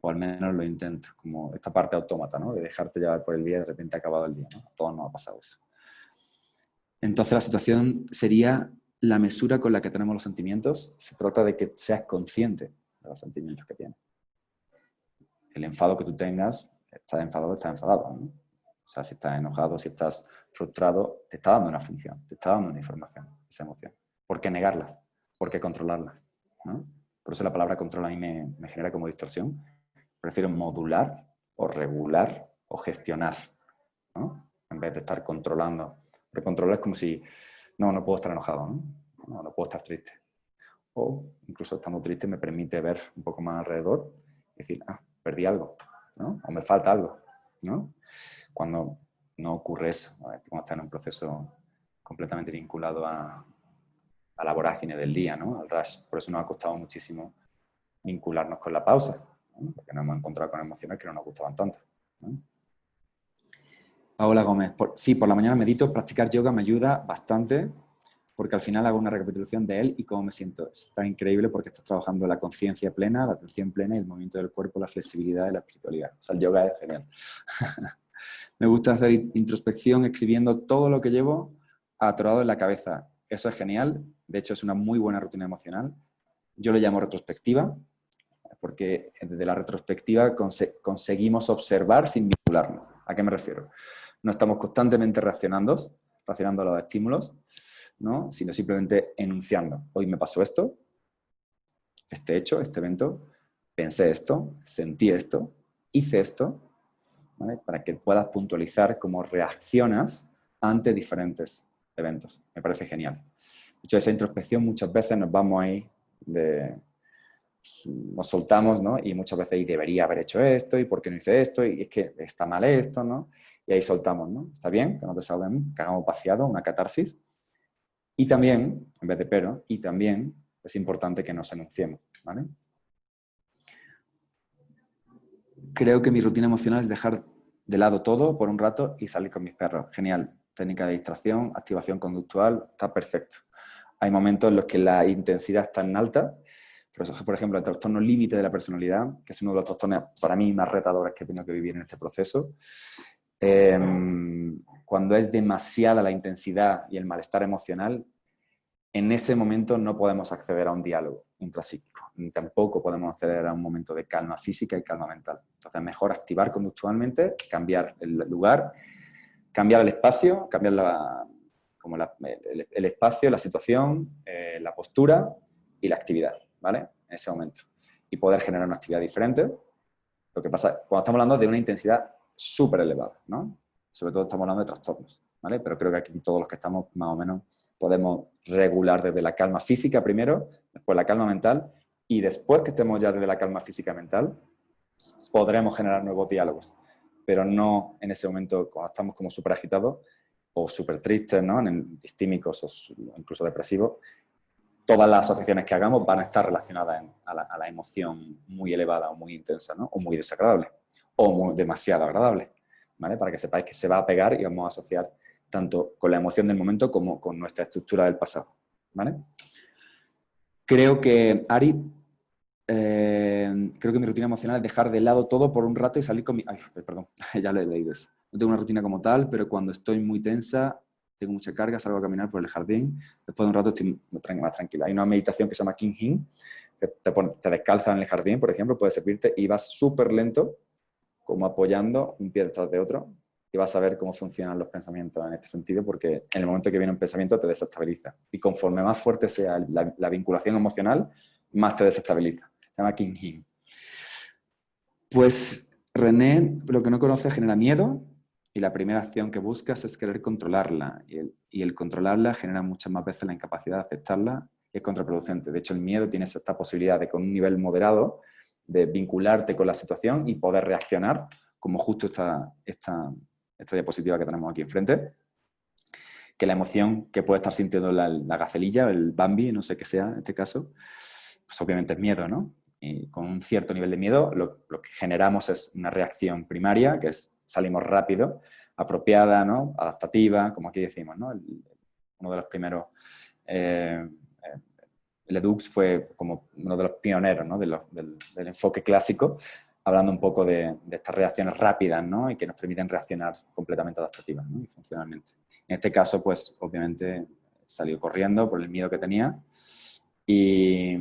o al menos lo intento, como esta parte autómata, ¿no? De dejarte llevar por el día y de repente ha acabado el día, ¿no? A todos nos ha pasado eso. Entonces la situación sería la mesura con la que tenemos los sentimientos. Se trata de que seas consciente de los sentimientos que tienes. El enfado que tú tengas, estás enfadado, ¿no? O sea, si estás enojado, si estás frustrado, te está dando una función, te está dando una información, esa emoción. ¿Por qué negarlas? ¿Por qué controlarlas? ¿No? Por eso la palabra control a mí me genera como distorsión. Prefiero modular o regular o gestionar, ¿no? En vez de estar controlando. Porque controlar es como si, no puedo estar enojado, ¿no? No puedo estar triste. O incluso estando triste me permite ver un poco más alrededor y decir, perdí algo, ¿no? O me falta algo, ¿no? Cuando no ocurre eso, cuando estás en un proceso completamente vinculado a la vorágine del día, ¿no? Al rush. Por eso nos ha costado muchísimo vincularnos con la pausa, ¿no? Porque nos hemos encontrado con emociones que no nos gustaban tanto, ¿no? Paola Gómez, sí, por la mañana medito, practicar yoga me ayuda bastante porque al final hago una recapitulación de él y cómo me siento. Está increíble porque estás trabajando la conciencia plena, la atención plena y el movimiento del cuerpo, la flexibilidad y la espiritualidad. O sea, el yoga es genial. Me gusta hacer introspección escribiendo todo lo que llevo atorado en la cabeza. Eso es genial. De hecho, es una muy buena rutina emocional. Yo le llamo retrospectiva porque desde la retrospectiva conseguimos observar sin vincularnos. ¿A qué me refiero? No estamos constantemente reaccionando a los estímulos, ¿no? Sino simplemente enunciando. Hoy me pasó esto, este hecho, este evento, pensé esto, sentí esto, hice esto, ¿vale? Para que puedas puntualizar cómo reaccionas ante diferentes eventos. Me parece genial. De hecho, esa introspección muchas veces nos vamos ahí nos soltamos, ¿no? Y muchas veces debería haber hecho esto, y por qué no hice esto, y es que está mal esto, ¿no? Y ahí soltamos, ¿no? Está bien que nos desahogamos, que hagamos vaciado, una catarsis. Y también, en vez de pero, y también es importante que nos enunciemos, ¿vale? Creo que mi rutina emocional es dejar de lado todo por un rato y salir con mis perros. Genial. Técnica de distracción, activación conductual, está perfecto. Hay momentos en los que la intensidad está tan alta. Por ejemplo, el trastorno límite de la personalidad, que es uno de los trastornos para mí más retadores que he tenido que vivir en este proceso. Cuando es demasiada la intensidad y el malestar emocional, en ese momento no podemos acceder a un diálogo intrapsíquico, ni tampoco podemos acceder a un momento de calma física y calma mental. Entonces es mejor activar conductualmente, cambiar el lugar, cambiar el espacio, cambiar el espacio, la situación, la postura y la actividad, ¿vale? En ese momento. Y poder generar una actividad diferente. Lo que pasa, cuando estamos hablando de una intensidad súper elevada, ¿no? Sobre todo estamos hablando de trastornos, ¿vale? Pero creo que aquí todos los que estamos más o menos podemos regular desde la calma física primero, después la calma mental, y después que estemos ya desde la calma física mental, podremos generar nuevos diálogos. Pero no en ese momento cuando estamos como súper agitados o súper tristes, ¿no? En distímicos o incluso depresivos, todas las asociaciones que hagamos van a estar relacionadas a la emoción muy elevada o muy intensa, ¿no? O muy desagradable, o demasiado agradable, ¿vale? Para que sepáis que se va a pegar y vamos a asociar tanto con la emoción del momento como con nuestra estructura del pasado, ¿vale? Creo que, Ari, creo que mi rutina emocional es dejar de lado todo por un rato y salir con mi... Ay, perdón, ya lo he leído eso. No tengo una rutina como tal, pero cuando estoy muy tensa, tengo mucha carga, salgo a caminar por el jardín, después de un rato estoy más tranquila. Hay una meditación que se llama King Hin, que te descalzas en el jardín, por ejemplo, puede servirte, y vas súper lento, como apoyando un pie detrás de otro, y vas a ver cómo funcionan los pensamientos en este sentido, porque en el momento que viene un pensamiento te desestabiliza. Y conforme más fuerte sea la vinculación emocional, más te desestabiliza. Se llama King Him. Pues René, lo que no conoce genera miedo y la primera acción que buscas es querer controlarla. Y el controlarla genera muchas más veces la incapacidad de aceptarla y es contraproducente. De hecho, el miedo tiene esta posibilidad de, con un nivel moderado, de vincularte con la situación y poder reaccionar, como justo esta diapositiva que tenemos aquí enfrente, que la emoción que puede estar sintiendo la gacelilla, el Bambi, no sé qué sea en este caso, pues obviamente es miedo, ¿no? Y con un cierto nivel de miedo lo que generamos es una reacción primaria, que es salimos rápido, apropiada, ¿no? Adaptativa, como aquí decimos, ¿no? Uno de los primeros Ledoux fue como uno de los pioneros, ¿no? del enfoque clásico, hablando un poco de estas reacciones rápidas, ¿no? Y que nos permiten reaccionar completamente adaptativas, ¿no? Y funcionalmente. En este caso, pues obviamente salió corriendo por el miedo que tenía y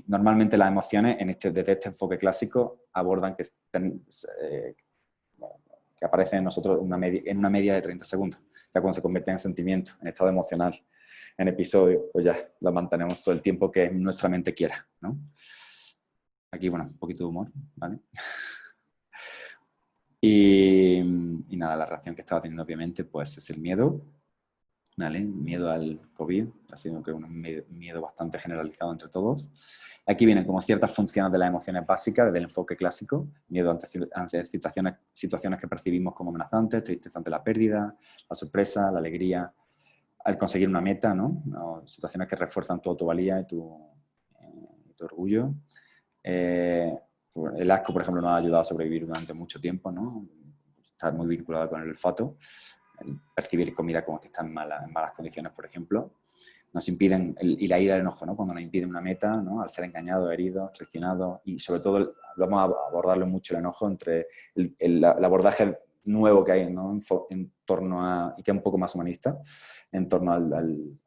normalmente las emociones desde este enfoque clásico abordan que aparecen en nosotros en una media de 30 segundos. Ya cuando se convierte en sentimiento, en estado emocional, en episodio, pues ya lo mantenemos todo el tiempo que nuestra mente quiera, ¿no? Aquí, bueno, un poquito de humor, ¿vale? Y nada, la reacción que estaba teniendo obviamente pues es el miedo, ¿vale? Miedo al COVID, ha sido creo un miedo bastante generalizado entre todos. Aquí vienen como ciertas funciones de las emociones básicas del enfoque clásico, miedo ante situaciones que percibimos como amenazantes, tristeza ante la pérdida, la sorpresa, la alegría, al conseguir una meta, ¿no? O situaciones que refuerzan tu autovalía y tu orgullo. El asco, por ejemplo, nos ha ayudado a sobrevivir durante mucho tiempo, ¿no? Está muy vinculado con el olfato. El percibir comida como que está en malas condiciones, por ejemplo. Nos impiden, y la ira, el enojo, ¿no? Cuando nos impide una meta, ¿no? Al ser engañados, heridos, traicionados, y sobre todo vamos a abordarlo mucho el enojo entre el abordaje nuevo que hay, ¿no? En torno a, y que es un poco más humanista, en torno al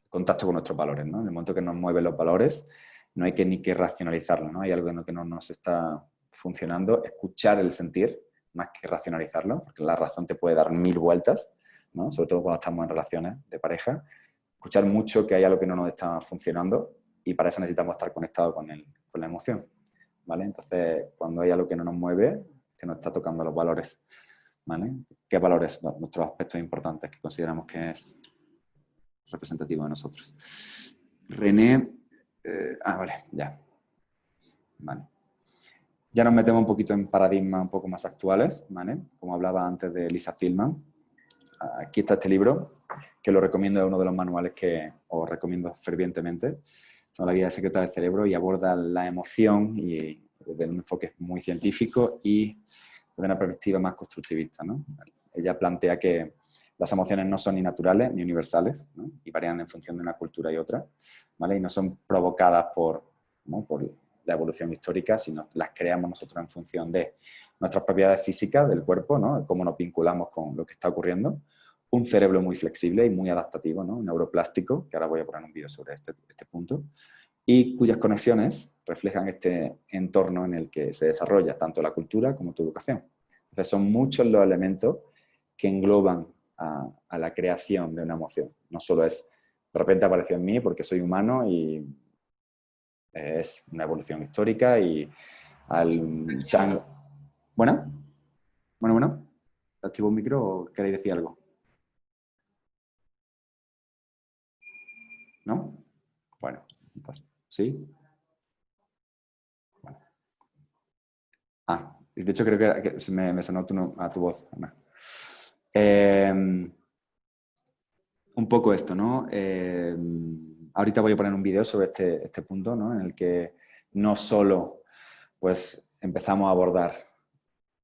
contacto con nuestros valores, ¿no? En el momento que nos mueven los valores, no hay ni que racionalizarlo, ¿no? Hay algo en lo que no nos está funcionando, escuchar el sentir, más que racionalizarlo, porque la razón te puede dar 1000 vueltas, ¿no? Sobre todo cuando estamos en relaciones de pareja. Escuchar mucho que hay algo que no nos está funcionando y para eso necesitamos estar conectados con la emoción, ¿vale? Entonces, cuando hay algo que no nos mueve, que nos está tocando los valores, ¿vale? ¿Qué valores? Nuestros aspectos importantes que consideramos que es representativo de nosotros. René, vale, ya. Vale. Ya nos metemos un poquito en paradigmas un poco más actuales, ¿vale? Como hablaba antes de Lisa Feldman. Aquí está este libro, que lo recomiendo, es uno de los manuales que os recomiendo fervientemente. Son la guía secreta del cerebro y aborda la emoción y desde un enfoque muy científico y desde una perspectiva más constructivista, ¿no? Ella plantea que las emociones no son ni naturales ni universales, ¿no? Y varían en función de una cultura y otra, ¿vale? Y no son provocadas ¿no? por la evolución histórica, sino las creamos nosotros en función de nuestras propiedades físicas del cuerpo, ¿no? Cómo nos vinculamos con lo que está ocurriendo. Un cerebro muy flexible y muy adaptativo, ¿no? Neuroplástico, que ahora voy a poner un vídeo sobre este punto, y cuyas conexiones reflejan este entorno en el que se desarrolla tanto la cultura como tu educación. Entonces son muchos los elementos que engloban a la creación de una emoción. No solo es, de repente apareció en mí porque soy humano y es una evolución histórica y al chango... ¿Buena? Bueno. ¿Te activo un micro o queréis decir algo? ¿No? Bueno, pues, ¿sí? Bueno. De hecho creo que me sonó a tu voz, Ana. Un poco esto, ¿no? Ahorita voy a poner un vídeo sobre este punto, ¿no? En el que no solo pues, empezamos a abordar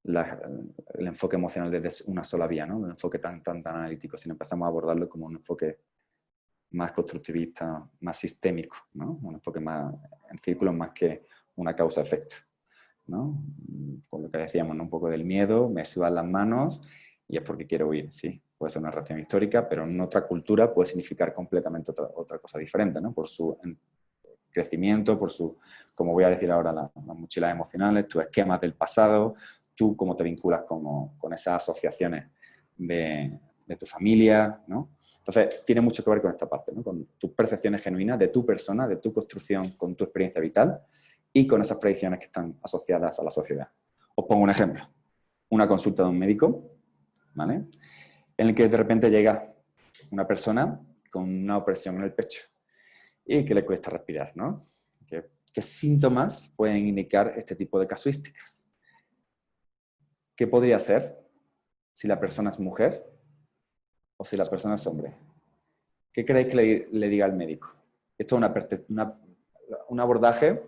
el enfoque emocional desde una sola vía, ¿no? Un enfoque tan analítico, sino empezamos a abordarlo como un enfoque más constructivista, más sistémico, ¿no? Un enfoque más en círculos más que una causa-efecto, ¿no? Con lo que decíamos, ¿no? Un poco del miedo, me sudan las manos y es porque quiero huir, sí. Puede ser una reacción histórica, pero en otra cultura puede significar completamente otra cosa diferente, ¿no? Por su crecimiento, por su, como voy a decir ahora, las mochilas emocionales, tus esquemas del pasado, tú cómo te vinculas con esas asociaciones de tu familia, ¿no? Entonces, tiene mucho que ver con esta parte, ¿no? Con tus percepciones genuinas de tu persona, de tu construcción con tu experiencia vital y con esas predicciones que están asociadas a la sociedad. Os pongo un ejemplo. Una consulta de un médico, ¿vale? En el que de repente llega una persona con una opresión en el pecho y que le cuesta respirar, ¿no? ¿Qué síntomas pueden indicar este tipo de casuísticas? ¿Qué podría ser si la persona es mujer o si la persona es hombre? ¿Qué queréis que le diga al médico? Esto es un abordaje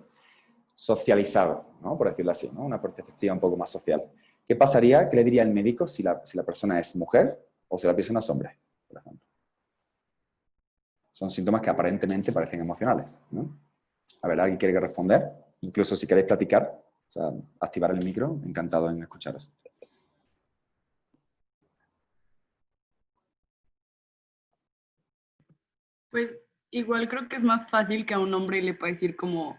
socializado, ¿no? Por decirlo así, ¿no? Una perspectiva un poco más social. ¿Qué pasaría? ¿Qué le diría el médico si la persona es mujer o si la persona es hombre, por ejemplo? Son síntomas que aparentemente parecen emocionales, ¿no? A ver, ¿alguien quiere responder? Incluso si queréis platicar, o sea, activar el micro, encantado en escucharos. Pues igual creo que es más fácil que a un hombre le pueda decir como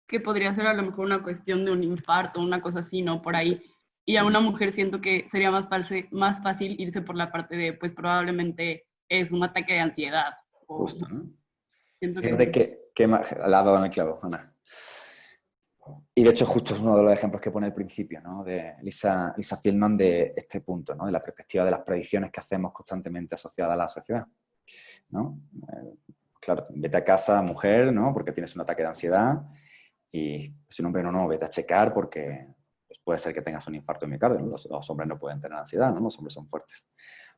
que podría ser a lo mejor una cuestión de un infarto, una cosa así, ¿no? Por ahí. Y a una mujer siento que sería más fácil irse por la parte de, pues probablemente es un ataque de ansiedad. O Justo, ¿no? siento que Fíjate que le has dado en el clavo, Ana. Y de hecho justo es uno de los ejemplos que pone al principio, ¿no? De Lisa Feldman, de este punto, ¿no? De la perspectiva de las predicciones que hacemos constantemente asociadas a la sociedad, ¿no? Claro, vete a casa, mujer, ¿no? Porque tienes un ataque de ansiedad, y si un hombre no, vete a checar porque pues, puede ser que tengas un infarto de miocardio, ¿no? Los hombres no pueden tener ansiedad, ¿no? Los hombres son fuertes.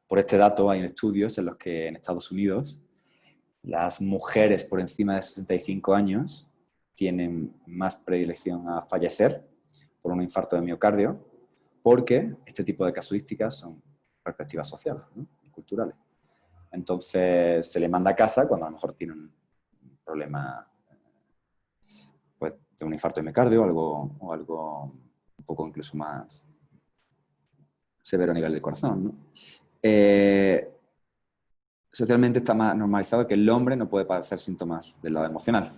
Por este dato hay estudios en los que en Estados Unidos las mujeres por encima de 65 años tienen más predilección a fallecer por un infarto de miocardio, porque este tipo de casuísticas son perspectivas sociales, ¿no? Y culturales. Entonces se le manda a casa cuando a lo mejor tiene un problema, pues, de un infarto de miocardio o algo un poco incluso más severo a nivel del corazón, ¿no? Socialmente está más normalizado que el hombre no puede padecer síntomas del lado emocional.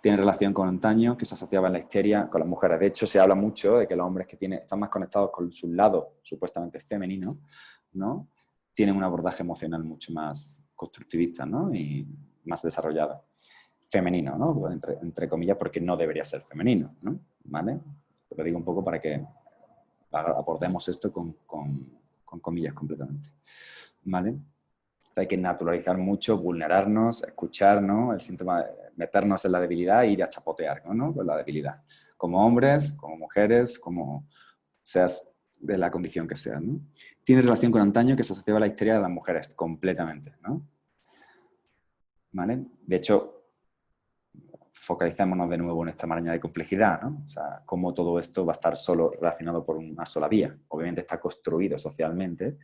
Tiene relación con antaño, que se asociaba en la histeria con las mujeres. De hecho, se habla mucho de que los hombres que están más conectados con su lado supuestamente femenino, ¿no? Tienen un abordaje emocional mucho más constructivista, ¿no? Y más desarrollado. Femenino, ¿no? Entre comillas, porque no debería ser femenino, ¿no? ¿Vale? Lo digo un poco para que abordemos esto con comillas completamente. ¿Vale? Hay que naturalizar mucho, vulnerarnos, escuchar, ¿no? El síntoma de meternos en la debilidad e ir a chapotear, ¿no? Con la debilidad. Como hombres, como mujeres, como seas de la condición que seas, ¿no? Tiene relación con antaño, que se asociaba a la histeria de las mujeres, completamente, ¿no? ¿Vale? De hecho, focalicémonos de nuevo en esta maraña de complejidad, ¿no? O sea, cómo todo esto va a estar solo relacionado por una sola vía. Obviamente está construido socialmente.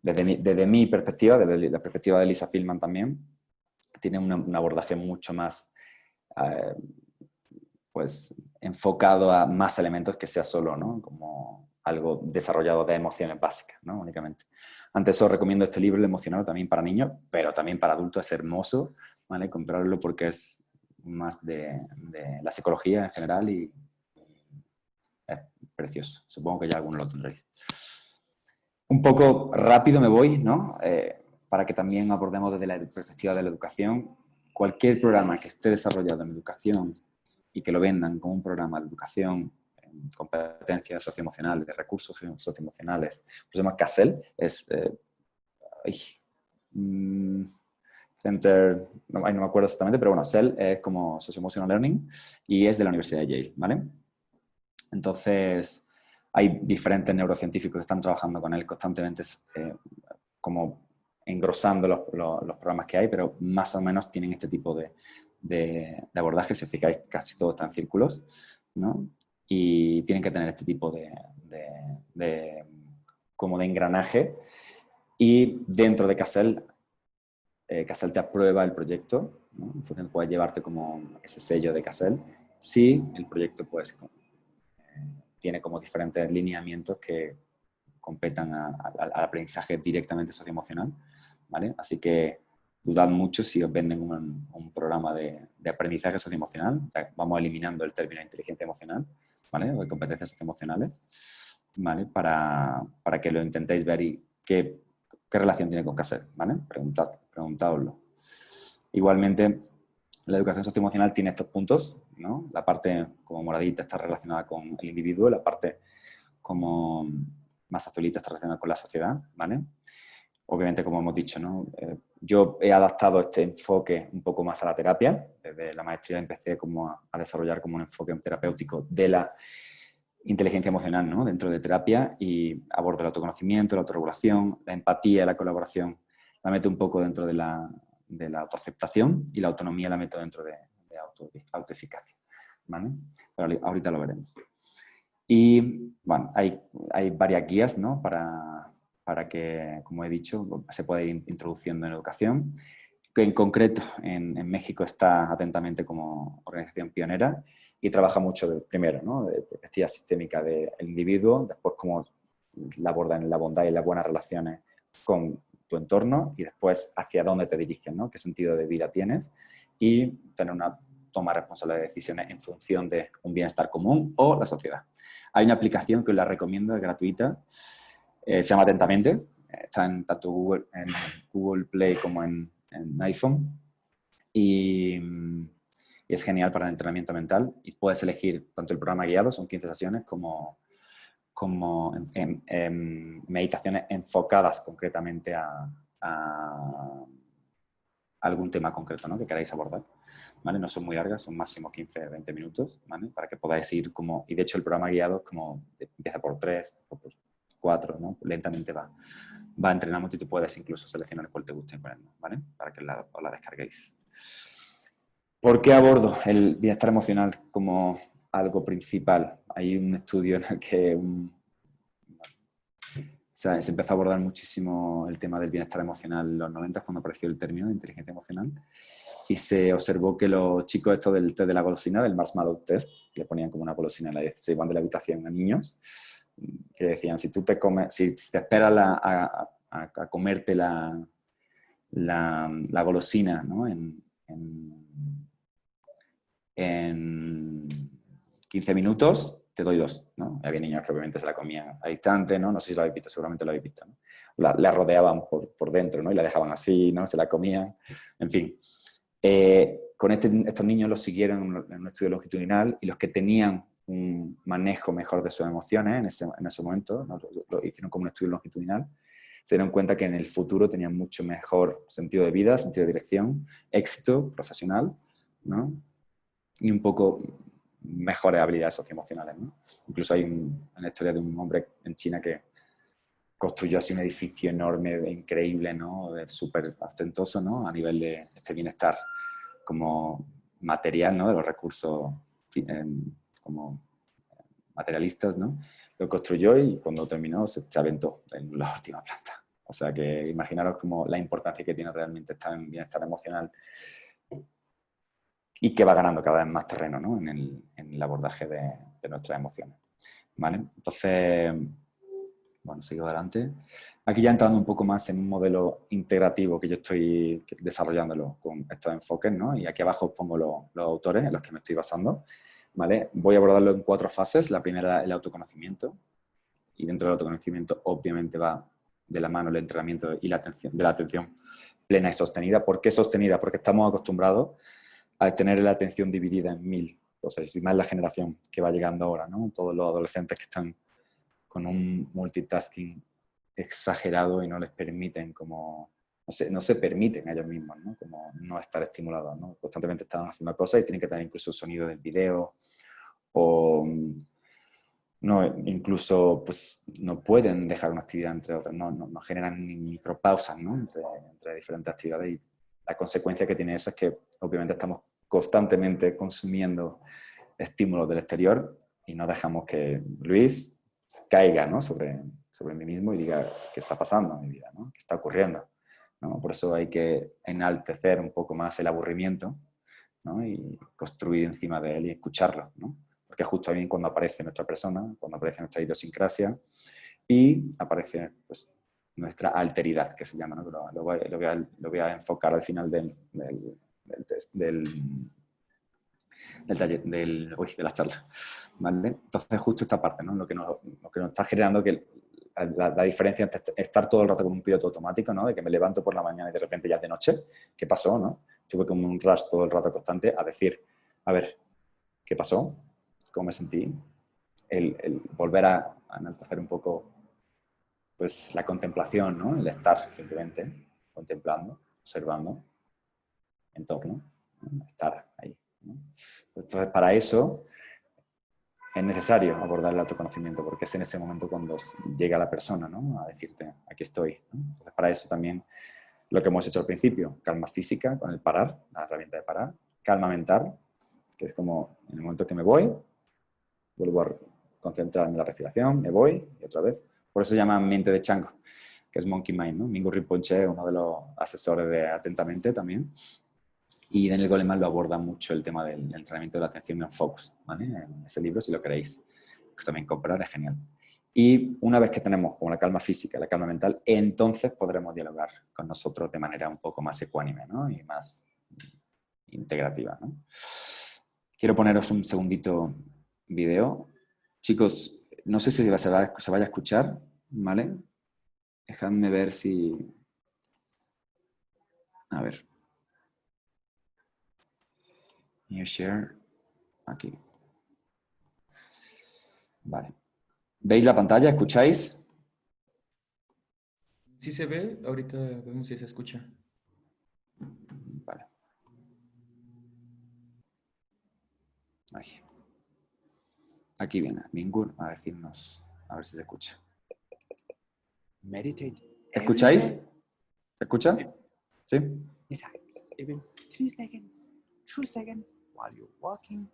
Desde mi perspectiva, desde la perspectiva de Lisa Feldman también, tiene un abordaje mucho más eh, pues, enfocado a más elementos que sea solo, ¿no? Como algo desarrollado de emociones básicas, ¿no? Únicamente. Ante eso recomiendo este libro, El Emocionado, también para niños, pero también para adultos. Es hermoso, ¿vale? Comprarlo porque es más de la psicología en general y es precioso. Supongo que ya algunos lo tendréis. Un poco rápido me voy, ¿no? Para que también abordemos desde la perspectiva de la educación. Cualquier programa que esté desarrollado en educación y que lo vendan como un programa de educación en competencias socioemocionales, de recursos socioemocionales, pues se llama CASEL, es Center, no me acuerdo exactamente, pero bueno, CEL es como Socio-Emotional Learning y es de la Universidad de Yale, ¿vale? Entonces, hay diferentes neurocientíficos que están trabajando con él constantemente, como engrosando los programas que hay, pero más o menos tienen este tipo de abordaje. Si os fijáis, casi todo está en círculos, ¿no? Y tienen que tener este tipo como de engranaje. Y dentro de CASEL, CASEL te aprueba el proyecto, ¿no? Entonces puedes llevarte como ese sello de CASEL si el proyecto pues tiene como diferentes lineamientos que competan al aprendizaje directamente socioemocional, ¿vale? Así que dudad mucho si os venden un programa de aprendizaje socioemocional. Vamos eliminando el término de inteligencia emocional, ¿vale? O de competencias socioemocionales, ¿vale? Para que lo intentéis ver y qué relación tiene con CASEL, ¿vale? Preguntadoslo. Igualmente, la educación socioemocional tiene estos puntos, ¿no? La parte como moradita está relacionada con el individuo, la parte como más azulita está relacionada con la sociedad, ¿vale? Obviamente, como hemos dicho, ¿no? Yo he adaptado este enfoque un poco más a la terapia. Desde la maestría empecé como a desarrollar como un enfoque terapéutico de la inteligencia emocional, ¿no? Dentro de terapia, y abordo el autoconocimiento, la autorregulación, la empatía, la colaboración. La meto un poco dentro de la autoaceptación, y la autonomía la meto dentro de autoeficacia, ¿vale? Pero ahorita lo veremos. Y bueno, hay varias guías, ¿no? Para que, como he dicho, se pueda ir introduciendo en educación. en concreto en México está atentamente como organización pionera y trabaja mucho primero, ¿no? De perspectiva sistémica del individuo, después cómo la abordan la bondad y las buenas relaciones con tu entorno y después hacia dónde te diriges, ¿no? Qué sentido de vida tienes y tener una toma responsable de decisiones en función de un bienestar común o la sociedad. Hay una aplicación que os la recomiendo, es gratuita, se llama Atentamente, está en tanto Google Play como en iPhone y es genial para el entrenamiento mental y puedes elegir tanto el programa guiado, son 15 sesiones, como en meditaciones enfocadas concretamente a algún tema concreto, ¿no? Que queráis abordar, ¿vale? No son muy largas, son máximo 15-20 minutos, ¿vale? Para que podáis ir como... Y de hecho el programa guiado es como empieza por 3 o por 4, ¿no? Lentamente va entrenando y tú puedes incluso seleccionar cuál te guste ponerlo, ¿vale? Para que os la descarguéis. ¿Por qué abordo el bienestar emocional como algo principal? Hay un estudio en el que se empezó a abordar muchísimo el tema del bienestar emocional en los 90 cuando apareció el término de inteligencia emocional y se observó que los chicos estos del test de la golosina, del Marshmallow Test, le ponían como una golosina en la 16, iban de la habitación a niños que decían, si tú te comes, si te esperas a comerte la golosina, ¿no? en 15 minutos te doy 2, ¿no? Había niños que obviamente se la comían al instante, ¿no? No sé si lo habéis visto, seguramente lo habéis visto, ¿no? La rodeaban por dentro, ¿no? Y la dejaban así, ¿no? Se la comían, en fin. Con estos niños los siguieron en un estudio longitudinal y los que tenían un manejo mejor de sus emociones en ese momento, ¿no? Lo hicieron como un estudio longitudinal, se dieron cuenta que en el futuro tenían mucho mejor sentido de vida, sentido de dirección, éxito profesional, ¿no? Y un poco mejores habilidades socioemocionales, ¿no? Incluso hay una historia de un hombre en China que construyó así un edificio enorme, increíble, ¿no? Súper ostentoso, ¿no? A nivel de este bienestar como material, ¿no? De los recursos como materialistas, ¿no? Lo construyó y cuando terminó se aventó en la última planta. O sea que imaginaros como la importancia que tiene realmente estar en bienestar emocional y que va ganando cada vez más terreno, ¿no? en el abordaje de nuestras emociones. ¿Vale? Entonces, bueno, sigo adelante. Aquí ya entrando un poco más en un modelo integrativo que yo estoy desarrollándolo con estos enfoques, ¿no? Y aquí abajo os pongo los autores en los que me estoy basando, ¿vale? Voy a abordarlo en 4 fases. La primera, el autoconocimiento. Y dentro del autoconocimiento, obviamente, va de la mano el entrenamiento y la atención plena y sostenida. ¿Por qué sostenida? Porque estamos acostumbrados a tener la atención dividida en 1000 cosas, y más la generación que va llegando ahora, ¿no? Todos los adolescentes que están con un multitasking exagerado y no les permiten como... No se permiten a ellos mismos, ¿no? Como no estar estimulados, ¿no? Constantemente están haciendo cosas y tienen que tener incluso sonido del video o... No, incluso pues, no pueden dejar una actividad entre otras, no generan ni micropausas, ¿no? entre diferentes actividades y la consecuencia que tiene eso es que obviamente estamos constantemente consumiendo estímulos del exterior y no dejamos que Luis caiga, ¿no? sobre mí mismo y diga qué está pasando en mi vida, ¿no? ¿Qué está ocurriendo? ¿No? Por eso hay que enaltecer un poco más el aburrimiento, ¿no? Y construir encima de él y escucharlo, ¿no? Porque justo ahí cuando aparece nuestra persona, cuando aparece nuestra idiosincrasia y aparece pues, nuestra alteridad, que se llama, ¿no? Lo voy a enfocar al final de la charla, ¿vale? Entonces justo esta parte, ¿no? Lo que nos está generando que la diferencia entre estar todo el rato con un piloto automático, ¿no? De que me levanto por la mañana y de repente ya es de noche, ¿qué pasó, no? Tuve como un rush todo el rato constante a decir, a ver, ¿qué pasó? ¿Cómo me sentí? El volver a enaltecer un poco pues, la contemplación, ¿no? El estar simplemente contemplando, observando, en torno, ¿no? Estar ahí, ¿no? Entonces, para eso es necesario abordar el autoconocimiento, porque es en ese momento cuando llega la persona, ¿no? A decirte, aquí estoy, ¿no? Entonces, para eso también lo que hemos hecho al principio, calma física con el parar, la herramienta de parar, calma mental, que es como en el momento que me voy, vuelvo a concentrarme en la respiración, me voy y otra vez. Por eso se llama mente de chango. que es Monkey Mind, ¿no? Mingyur Rinpoche es uno de los asesores de Atentamente también. Y Daniel Goleman lo aborda mucho el tema del entrenamiento de la atención en focus, ¿vale? En ese libro, si lo queréis también comprar, es genial. Y una vez que tenemos como la calma física, la calma mental, entonces podremos dialogar con nosotros de manera un poco más ecuánime, ¿no? Y más integrativa, ¿no? Quiero poneros un segundito video. Chicos, no sé si se vaya a escuchar, ¿vale? Dejadme ver si... A ver. New share. Aquí. Vale. ¿Veis la pantalla? ¿Escucháis? Sí se ve, ahorita vemos si se escucha. Vale. Ahí. Aquí viene Mingyur a decirnos, a ver si se escucha. Meditate. ¿Escucháis? ¿Se escucha? ¿Sí? Even 3 seconds, 2 seconds, while you're walking,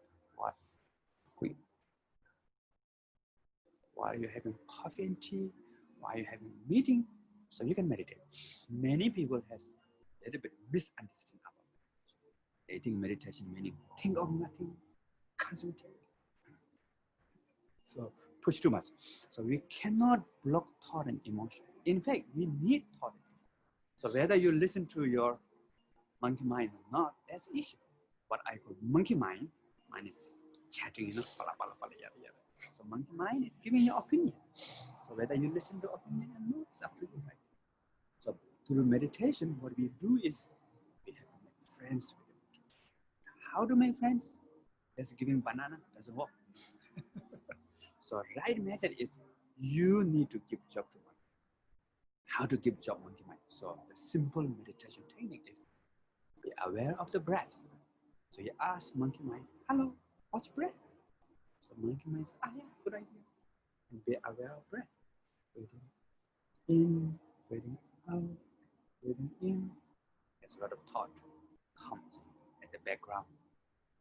while you're having coffee and tea, while you're having a meeting, so you can meditate. Many people has a little bit misunderstanding about it. They think meditation meaning think of nothing, concentrate. So push too much. So we cannot block thought and emotion. In fact, we need thought. So whether you listen to your monkey mind or not, that's the issue. What I call monkey mind, mine is chatting, pala, pala, pala, yada, yada. So monkey mind is giving you opinion. So whether you listen to opinion or not, it's up to you, right? So through meditation, what we do is we have to make friends with the monkey. How to make friends? Just giving banana doesn't work. So right method is you need to give job to monkey. How to give job monkey mind? So the simple meditation technique is be aware of the breath. So you ask monkey mind, hello, what's breath? So monkey mind says, yeah, good idea. And be aware of breath. Breathing in, breathing out, breathing in. There's a lot of thought comes at the background.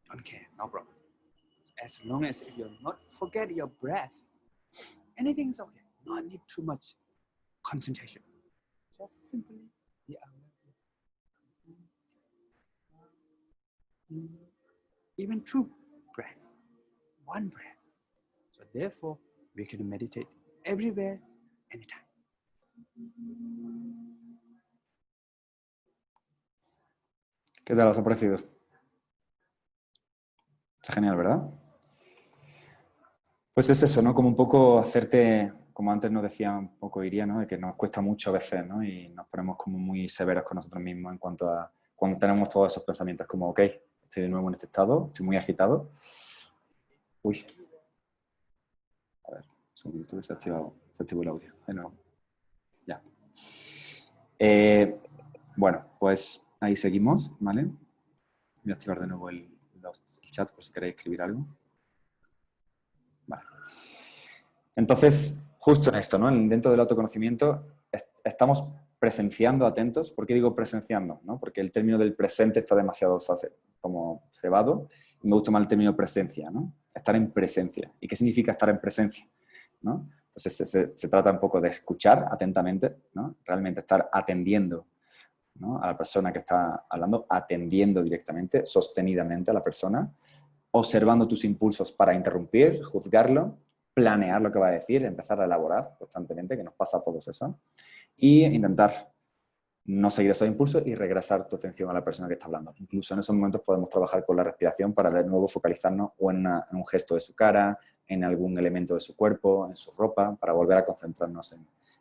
Don't care, no problem. As long as you're not forget your breath, anything's okay. No need too much concentration. Just simply be aware. Even 2 breath, 1 breath. So therefore, we can meditate everywhere, anytime. ¿Qué tal os ha parecido? Está genial, ¿verdad? Pues es eso, ¿no? Como un poco hacerte, como antes nos decía un poco Iria, ¿no? De que nos cuesta mucho a veces, ¿no? Y nos ponemos como muy severos con nosotros mismos en cuanto a cuando tenemos todos esos pensamientos como, ok, estoy de nuevo en este estado, estoy muy agitado. Uy. A ver, un segundito que se activó el audio. De nuevo. Ya. Bueno, pues ahí seguimos, ¿vale? Voy a activar de nuevo el chat por si queréis escribir algo. Vale. Entonces, justo en esto, ¿no? Dentro del autoconocimiento estamos presenciando, atentos. ¿Por qué digo presenciando? ¿No? Porque el término del presente está demasiado como cebado y me gusta más el término presencia, ¿no? Estar en presencia. ¿Y qué significa estar en presencia? ¿No? Pues se trata un poco de escuchar atentamente, ¿no? Realmente estar atendiendo, ¿no? A la persona que está hablando, atendiendo directamente, sostenidamente a la persona, observando tus impulsos para interrumpir, juzgarlo, planear lo que va a decir, empezar a elaborar constantemente, que nos pasa a todos eso, y intentar no seguir esos impulsos y regresar tu atención a la persona que está hablando. Incluso en esos momentos podemos trabajar con la respiración para de nuevo focalizarnos o en un gesto de su cara, en algún elemento de su cuerpo, en su ropa, para volver a concentrarnos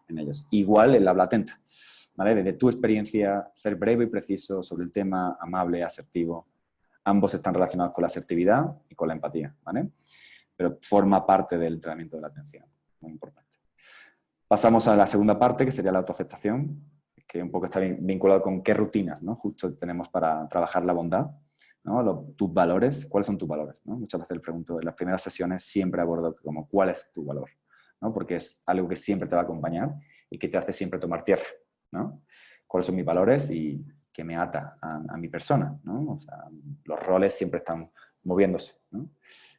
en ellos. Igual el habla atenta, ¿vale? Desde tu experiencia, ser breve y preciso sobre el tema, amable, asertivo. Ambos están relacionados con la asertividad y con la empatía, ¿vale? Pero forma parte del entrenamiento de la atención, muy importante. Pasamos a la segunda parte, que sería la autoaceptación, que un poco está vinculado con qué rutinas, ¿no? Justo tenemos para trabajar la bondad, ¿no? Tus valores, ¿cuáles son tus valores? ¿No? Muchas veces le pregunto, en las primeras sesiones siempre abordo como ¿cuál es tu valor? ¿No? Porque es algo que siempre te va a acompañar y que te hace siempre tomar tierra, ¿no? ¿Cuáles son mis valores y que me ata a mi persona, ¿no? O sea, los roles siempre están moviéndose, ¿no?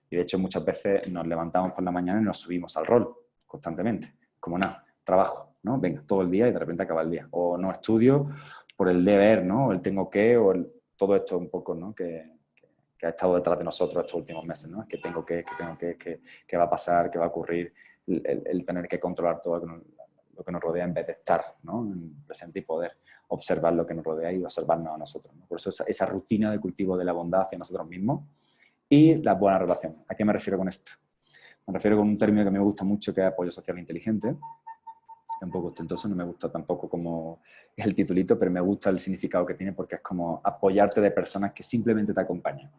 Y de hecho muchas veces nos levantamos por la mañana y nos subimos al rol constantemente. Como nada, trabajo, ¿no? Venga, todo el día y de repente acaba el día. O no estudio por el deber, ¿no? O el tengo que, todo esto un poco, ¿no? Que ha estado detrás de nosotros estos últimos meses, ¿no? Es que tengo que va a pasar, que va a ocurrir, el tener que controlar todo lo que nos rodea en vez de estar, ¿no? En presente y poder observar lo que nos rodea y observarnos a nosotros, ¿no? Por eso esa rutina de cultivo de la bondad hacia nosotros mismos y las buenas relaciones. ¿A qué me refiero con esto? Me refiero con un término que me gusta mucho, que es apoyo social inteligente. Es un poco ostentoso, no me gusta tampoco como es el titulito, pero me gusta el significado que tiene porque es como apoyarte de personas que simplemente te acompañan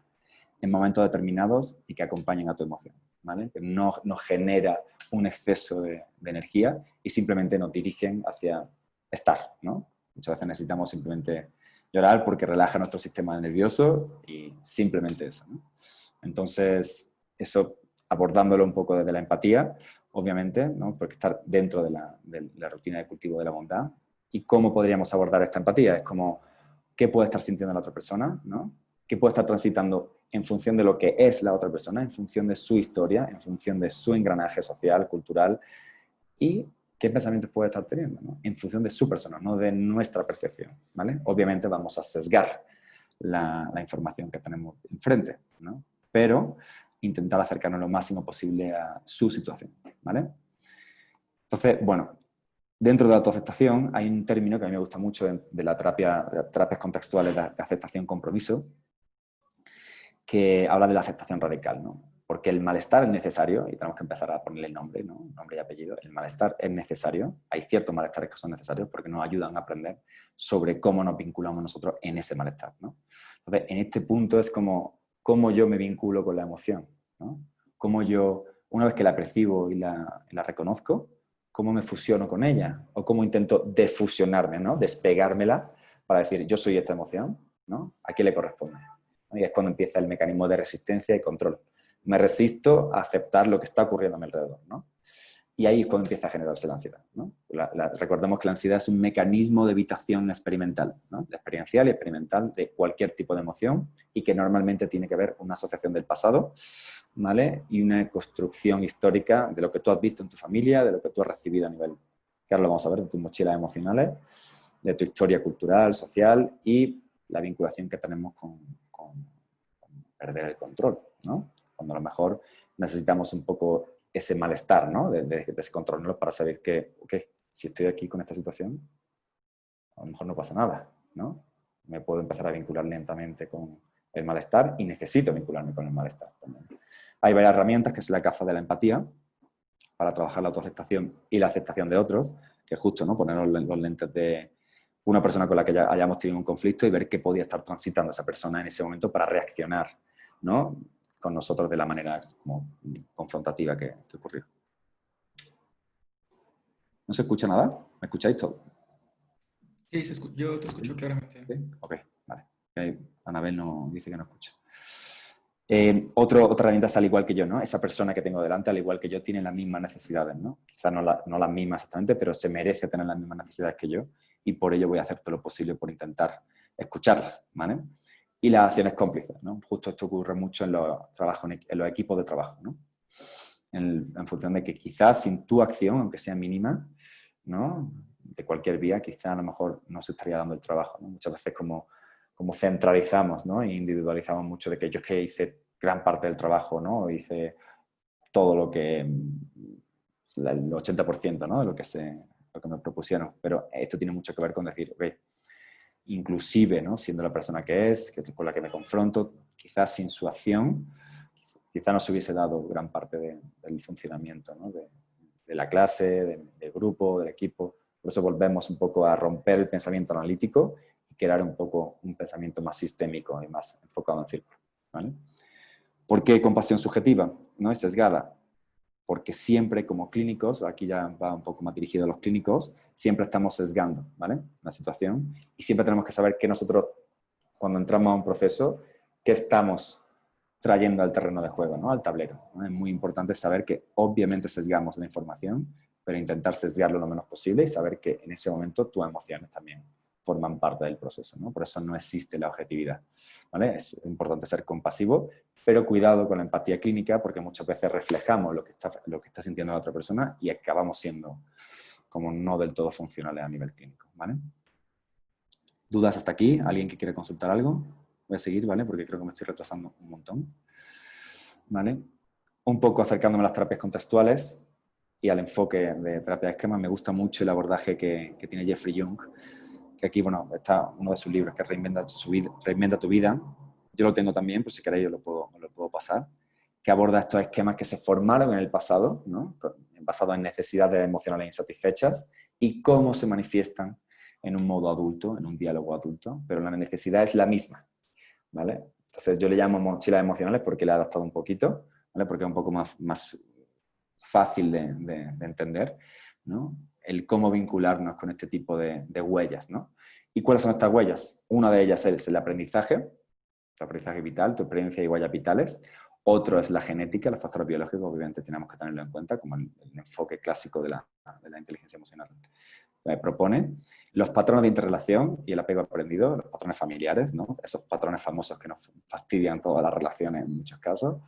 en momentos determinados y que acompañen a tu emoción, ¿vale? Que no genera un exceso de energía y simplemente nos dirigen hacia estar, ¿no? Muchas veces necesitamos simplemente llorar porque relaja nuestro sistema nervioso y simplemente eso, ¿no? Entonces, eso abordándolo un poco desde la empatía, obviamente, ¿no? Porque estar dentro de la rutina de cultivo de la bondad. ¿Y cómo podríamos abordar esta empatía? Es como, ¿qué puede estar sintiendo la otra persona? ¿No? ¿Qué puede estar transitando en función de lo que es la otra persona, en función de su historia, en función de su engranaje social, cultural? Y qué pensamientos puede estar teniendo, ¿no? En función de su persona, no de nuestra percepción, ¿vale? Obviamente vamos a sesgar la información que tenemos enfrente, ¿no? Pero intentar acercarnos lo máximo posible a su situación, ¿vale? Entonces, bueno, dentro de la autoaceptación hay un término que a mí me gusta mucho de las terapias contextuales de aceptación-compromiso, que habla de la aceptación radical, ¿no? Porque el malestar es necesario, y tenemos que empezar a ponerle el nombre, ¿no? Nombre y apellido. El malestar es necesario, hay ciertos malestares que son necesarios porque nos ayudan a aprender sobre cómo nos vinculamos nosotros en ese malestar, ¿no? Entonces, en este punto es como cómo yo me vinculo con la emoción, ¿no? Cómo yo, una vez que la percibo y la reconozco, cómo me fusiono con ella o cómo intento defusionarme, ¿no? Despegármela para decir, yo soy esta emoción, ¿no? ¿A quién le corresponde? Y es cuando empieza el mecanismo de resistencia y control. Me resisto a aceptar lo que está ocurriendo a mi alrededor, ¿no? Y ahí es cuando empieza a generarse la ansiedad, ¿no? Recordemos que la ansiedad es un mecanismo de evitación experimental, ¿no? De experiencial y experimental de cualquier tipo de emoción y que normalmente tiene que ver con una asociación del pasado, ¿vale? Y una construcción histórica de lo que tú has visto en tu familia, de lo que tú has recibido a nivel, que ahora lo vamos a ver, de tus mochilas emocionales, de tu historia cultural, social y la vinculación que tenemos con perder el control, ¿no? Cuando a lo mejor necesitamos un poco ese malestar, ¿no? De descontrolarnos para saber que, ok, si estoy aquí con esta situación, a lo mejor no pasa nada, ¿no? Me puedo empezar a vincular lentamente con el malestar y necesito vincularme con el malestar también. Hay varias herramientas, que es la gafa de la empatía, para trabajar la autoaceptación y la aceptación de otros, que es justo, ¿no? Poner los lentes de una persona con la que ya hayamos tenido un conflicto y ver qué podía estar transitando esa persona en ese momento para reaccionar, ¿no? Con nosotros de la manera como confrontativa que ocurrió. ¿No se escucha nada? ¿Me escucháis todo? Sí, yo te escucho claramente. ¿Sí? Ok, vale. Anabel no, dice que no escucha. Otra herramienta es al igual que yo, ¿no? Esa persona que tengo delante, al igual que yo, tiene las mismas necesidades, ¿no? Quizás no las mismas exactamente, pero se merece tener las mismas necesidades que yo y por ello voy a hacer todo lo posible por intentar escucharlas, ¿vale? Y las acciones cómplices, ¿no? Justo esto ocurre mucho en los equipos de trabajo, ¿no? En función de que quizás sin tu acción, aunque sea mínima, ¿no? De cualquier vía, quizás a lo mejor no se estaría dando el trabajo, ¿no? Muchas veces como centralizamos, ¿no? E individualizamos mucho de que yo es que hice gran parte del trabajo, ¿no? Hice todo lo que, el 80%, ¿no? De lo que me propusieron. Pero esto tiene mucho que ver con decir, ok, inclusive, ¿no? Siendo la persona que es, con la que me confronto, quizás sin su acción, quizás no se hubiese dado gran parte del funcionamiento, ¿no? de la clase, del grupo, del equipo. Por eso volvemos un poco a romper el pensamiento analítico y crear un poco un pensamiento más sistémico y más enfocado en círculo, ¿vale? ¿Por qué compasión subjetiva? No es sesgada. Porque siempre como clínicos, aquí ya va un poco más dirigido a los clínicos, siempre estamos sesgando, ¿vale? La situación y siempre tenemos que saber que nosotros, cuando entramos a un proceso, qué estamos trayendo al terreno de juego, ¿no? Al tablero, ¿no? Es muy importante saber que obviamente sesgamos la información, pero intentar sesgarlo lo menos posible y saber que en ese momento tus emociones también forman parte del proceso, ¿no? Por eso no existe la objetividad, ¿vale? Es importante ser compasivo, pero cuidado con la empatía clínica porque muchas veces reflejamos lo que está sintiendo la otra persona y acabamos siendo como no del todo funcionales a nivel clínico, ¿vale? ¿Dudas hasta aquí? ¿Alguien que quiere consultar algo? Voy a seguir, ¿vale? Porque creo que me estoy retrasando un montón, ¿vale? Un poco acercándome a las terapias contextuales y al enfoque de terapia de esquema, me gusta mucho el abordaje que tiene Jeffrey Young, que aquí, bueno, está uno de sus libros, que es Reinventa tu vida. Yo lo tengo también, pues si queréis os lo puedo pasar, que aborda estos esquemas que se formaron en el pasado, ¿no? Basados en necesidades emocionales insatisfechas y cómo se manifiestan en un modo adulto, en un diálogo adulto, pero la necesidad es la misma, ¿vale? Entonces yo le llamo mochilas emocionales porque le he adaptado un poquito, ¿vale? Porque es un poco más fácil de entender, ¿no? El cómo vincularnos con este tipo de huellas, ¿no? ¿Y cuáles son estas huellas? Una de ellas es el aprendizaje vital, tu experiencia y huellas vitales. Otro es la genética, los factores biológicos, obviamente tenemos que tenerlo en cuenta, como el enfoque clásico de la inteligencia emocional propone. Los patrones de interrelación y el apego aprendido, los patrones familiares, ¿no? Esos patrones famosos que nos fastidian todas las relaciones en muchos casos,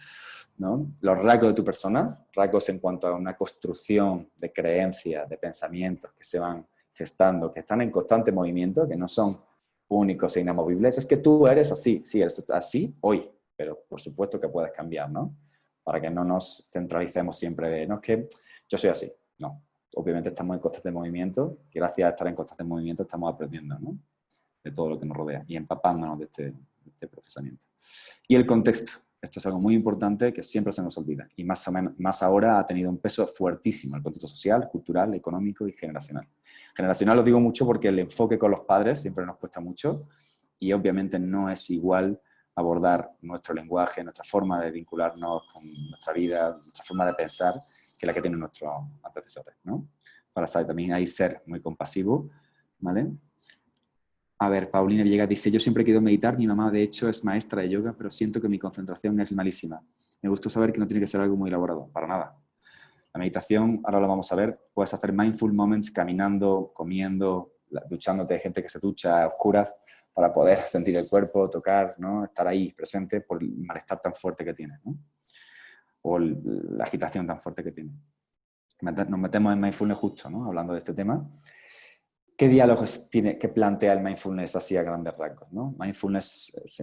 ¿no? Los rasgos de tu persona, rasgos en cuanto a una construcción de creencias, de pensamientos que se van gestando, que están en constante movimiento, que no son únicos e inamovibles. Es que tú eres así, sí, eres así hoy, pero por supuesto que puedes cambiar, ¿no? Para que no nos centralicemos siempre de, no, es que yo soy así, no. Obviamente estamos en constante movimiento y gracias a estar en constante movimiento estamos aprendiendo, ¿no? De todo lo que nos rodea y empapándonos de este procesamiento. Y el contexto. Esto es algo muy importante que siempre se nos olvida y más ahora ha tenido un peso fuertísimo el contexto social, cultural, económico y generacional. Generacional lo digo mucho porque el enfoque con los padres siempre nos cuesta mucho y obviamente no es igual abordar nuestro lenguaje, nuestra forma de vincularnos con nuestra vida, nuestra forma de pensar, que la que tienen nuestros antecesores, ¿no? Para saber también ahí ser muy compasivo, ¿vale? A ver, Paulina Villegas dice, yo siempre he querido meditar, mi mamá de hecho es maestra de yoga, pero siento que mi concentración es malísima. Me gustó saber que no tiene que ser algo muy elaborado, para nada. La meditación, ahora lo vamos a ver, puedes hacer mindful moments caminando, comiendo, duchándote, hay gente que se ducha a oscuras para poder sentir el cuerpo, tocar, ¿no? Estar ahí presente por el malestar tan fuerte que tiene, ¿no? O la agitación tan fuerte que tiene. Nos metemos en mindfulness justo, ¿no? Hablando de este tema. ¿Qué diálogos tiene que plantea el mindfulness así a grandes rasgos, ¿no? Mindfulness,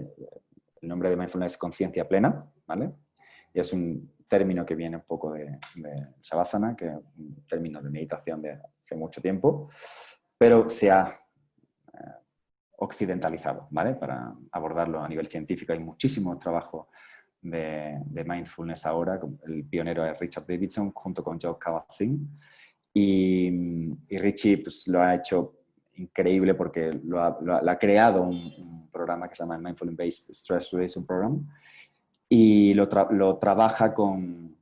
el nombre de mindfulness es conciencia plena, ¿vale? Y es un término que viene un poco de Shavasana, que es un término de meditación de hace mucho tiempo, pero se ha occidentalizado, ¿vale? Para abordarlo a nivel científico hay muchísimo trabajo de mindfulness ahora. El pionero es Richard Davidson junto con Joe Kabat-Zinn. Y Richie pues, lo ha hecho increíble porque lo ha creado un programa que se llama Mindfulness Based Stress Reduction Program y lo trabaja con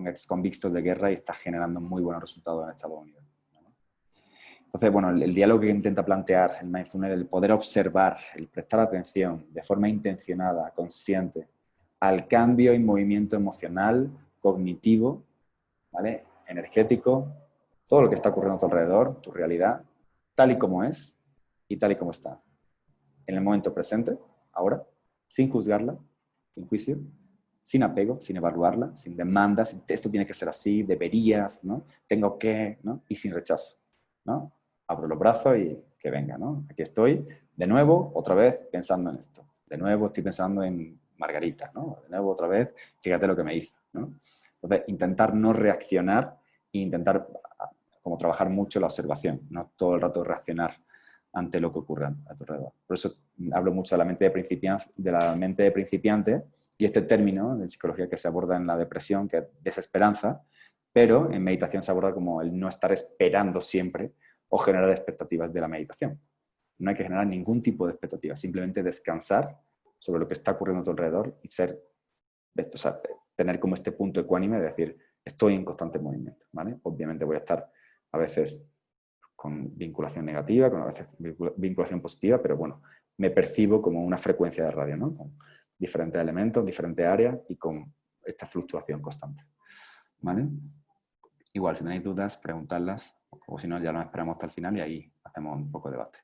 ex convictos de guerra y está generando muy buenos resultados en Estados Unidos. Entonces, bueno, el diálogo que intenta plantear el mindfulness, el poder observar, el prestar atención de forma intencionada, consciente, al cambio y movimiento emocional, cognitivo, ¿vale? Energético, todo lo que está ocurriendo a tu alrededor, tu realidad, tal y como es y tal y como está. En el momento presente, ahora, sin juzgarla, sin juicio, sin apego, sin evaluarla, sin demandas, esto tiene que ser así, deberías, ¿no? Tengo que, ¿no? Y sin rechazo, ¿no? Abro los brazos y que venga, ¿no? Aquí estoy, de nuevo, otra vez, pensando en esto. De nuevo estoy pensando en Margarita, ¿no? De nuevo, otra vez, fíjate lo que me hizo, ¿no? Entonces, intentar no reaccionar e intentar como trabajar mucho la observación, no todo el rato reaccionar ante lo que ocurre a tu alrededor. Por eso hablo mucho de la mente de principiante y este término de psicología que se aborda en la depresión, que es desesperanza, pero en meditación se aborda como el no estar esperando siempre o generar expectativas de la meditación. No hay que generar ningún tipo de expectativas, simplemente descansar sobre lo que está ocurriendo a tu alrededor y o sea, tener como este punto ecuánime de decir, estoy en constante movimiento, ¿vale? Obviamente voy a estar a veces con vinculación negativa, con a veces vinculación positiva, pero bueno, me percibo como una frecuencia de radio, ¿no? Con diferentes elementos, diferentes áreas y con esta fluctuación constante, ¿vale? Igual, si tenéis dudas, preguntarlas, o si no, ya nos esperamos hasta el final y ahí hacemos un poco de debate.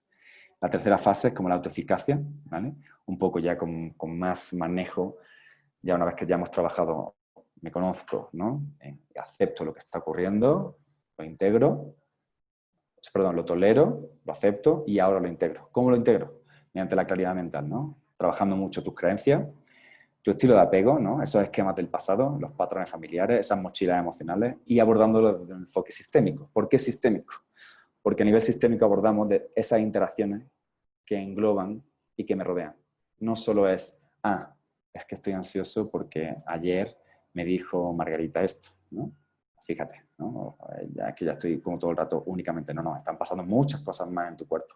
La tercera fase es como la autoeficacia, ¿vale? Un poco ya con más manejo. Ya una vez que ya hemos trabajado, me conozco, ¿no? Acepto lo que está ocurriendo, Lo integro, perdón, lo tolero, lo acepto y ahora lo integro. ¿Cómo lo integro? Mediante la claridad mental, ¿no? Trabajando mucho tus creencias, tu estilo de apego, ¿no? Esos esquemas del pasado, los patrones familiares, esas mochilas emocionales y abordándolo desde un enfoque sistémico. ¿Por qué sistémico? Porque a nivel sistémico abordamos de esas interacciones que engloban y que me rodean. No solo es, es que estoy ansioso porque ayer me dijo Margarita esto, ¿no? Fíjate, ¿no? Ya que ya estoy como todo el rato únicamente, no, están pasando muchas cosas más en tu cuerpo,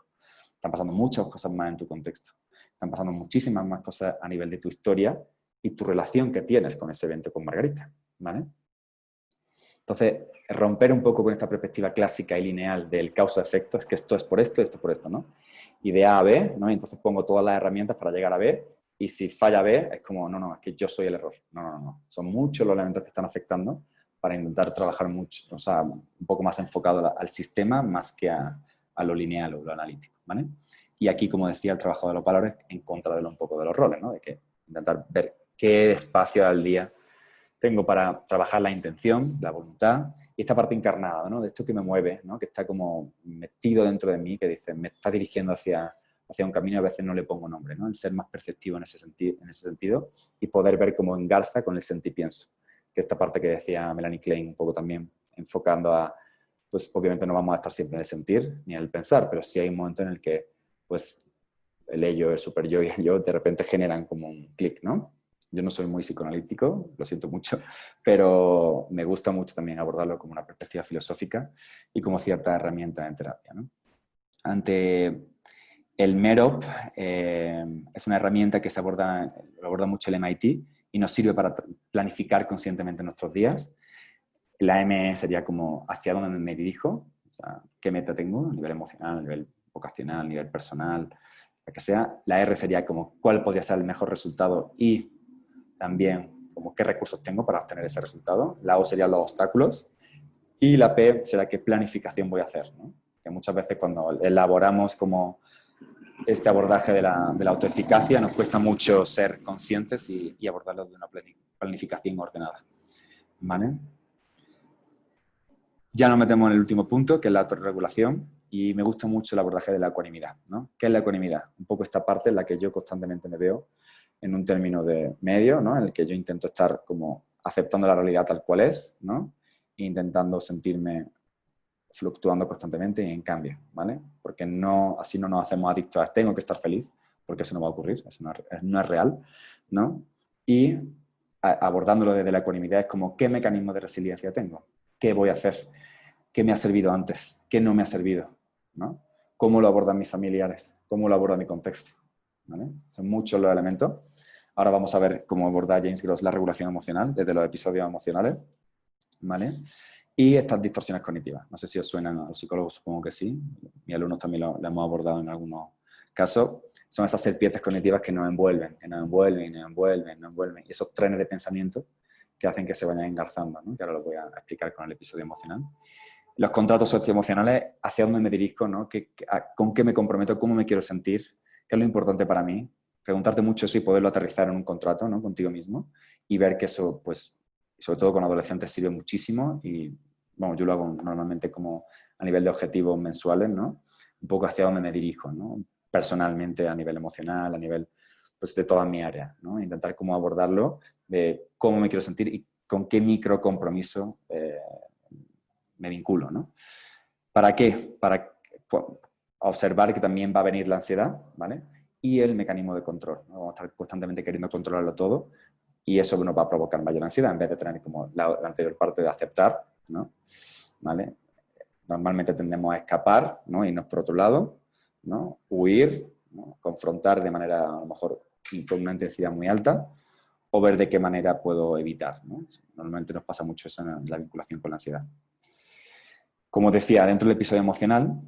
están pasando muchas cosas más en tu contexto, están pasando muchísimas más cosas a nivel de tu historia y tu relación que tienes con ese evento con Margarita, ¿vale? Entonces, romper un poco con esta perspectiva clásica y lineal del causa-efecto, es que esto es por esto, ¿no? Y de A a B, ¿no? Y entonces pongo todas las herramientas para llegar a B, y si falla B, es como, no, es que yo soy el error. No. Son muchos los elementos que están afectando para intentar trabajar mucho, o sea, un poco más enfocado al sistema más que a lo lineal o lo analítico, ¿vale? Y aquí, como decía, el trabajo de los valores en contra de un poco de los roles, ¿no? De que intentar ver qué espacio al día tengo para trabajar la intención, la voluntad y esta parte encarnada, ¿no? De esto que me mueve, ¿no? Que está como metido dentro de mí, que dice, me está dirigiendo hacia un camino y a veces no le pongo nombre, ¿no? El ser más perceptivo en ese sentido y poder ver cómo engarza con el sentir-pienso. Que esta parte que decía Melanie Klein un poco también, enfocando a, pues obviamente no vamos a estar siempre en el sentir ni en el pensar, pero sí hay un momento en el que, pues, el ello, el super yo y el yo de repente generan como un clic, ¿no? Yo no soy muy psicoanalítico, lo siento mucho, pero me gusta mucho también abordarlo como una perspectiva filosófica y como cierta herramienta en terapia, ¿no? Ante el MEROP es una herramienta que lo aborda mucho el MIT y nos sirve para planificar conscientemente nuestros días. La M sería como hacia dónde me dirijo, o sea, qué meta tengo a nivel emocional, a nivel vocacional, a nivel personal, lo que sea. La R sería como cuál podría ser el mejor resultado y también como qué recursos tengo para obtener ese resultado. La O serían los obstáculos y la P será qué planificación voy a hacer, ¿no? Que muchas veces cuando elaboramos como este abordaje de la autoeficacia nos cuesta mucho ser conscientes y abordarlo de una planificación ordenada, ¿vale? Ya nos metemos en el último punto, que es la autorregulación, y me gusta mucho el abordaje de la ecuanimidad, ¿no? ¿Qué es la ecuanimidad? Un poco esta parte en la que yo constantemente me veo en un término de medio, ¿no? En el que yo intento estar como aceptando la realidad tal cual es, ¿no? E intentando sentirme fluctuando constantemente y en cambio, ¿vale? Porque así no nos hacemos adictos a tengo que estar feliz, porque eso no va a ocurrir, eso no es real, ¿no? Y abordándolo desde la ecuanimidad es como, ¿qué mecanismo de resiliencia tengo? ¿Qué voy a hacer? ¿Qué me ha servido antes? ¿Qué no me ha servido? ¿No? ¿Cómo lo abordan mis familiares? ¿Cómo lo aborda mi contexto? ¿Vale? Son muchos los elementos. Ahora vamos a ver cómo aborda James Gross la regulación emocional desde los episodios emocionales, ¿vale? Y estas distorsiones cognitivas. No sé si os suenan a los psicólogos, supongo que sí. Mis alumnos también lo hemos abordado en algunos casos. Son esas serpientes cognitivas que nos envuelven, y esos trenes de pensamiento que hacen que se vayan engarzando, ¿no? Que ahora lo voy a explicar con el episodio emocional. Los contratos socioemocionales, hacia dónde me dirijo, ¿no? ¿Con qué me comprometo? ¿Cómo me quiero sentir? ¿Qué es lo importante para mí? Preguntarte mucho eso y poderlo aterrizar en un contrato, ¿no? Contigo mismo y ver que eso, pues, sobre todo con adolescentes sirve muchísimo y, bueno, yo lo hago normalmente como a nivel de objetivos mensuales, ¿no? Un poco hacia dónde me dirijo, ¿no? Personalmente, a nivel emocional, a nivel, pues, de toda mi área, ¿no? Intentar cómo abordarlo, de cómo me quiero sentir y con qué micro compromiso me vinculo, ¿no? ¿Para qué? Para observar que también va a venir la ansiedad, ¿vale? Y el mecanismo de control, ¿no? Vamos a estar constantemente queriendo controlarlo todo y eso nos va a provocar mayor ansiedad en vez de tener como la anterior parte de aceptar, ¿no? ¿Vale? Normalmente tendemos a escapar, ¿no? Irnos por otro lado, ¿no? Huir, ¿no? Confrontar de manera a lo mejor con una intensidad muy alta o ver de qué manera puedo evitar, ¿no? Normalmente nos pasa mucho eso en la vinculación con la ansiedad. Como decía, dentro del episodio emocional,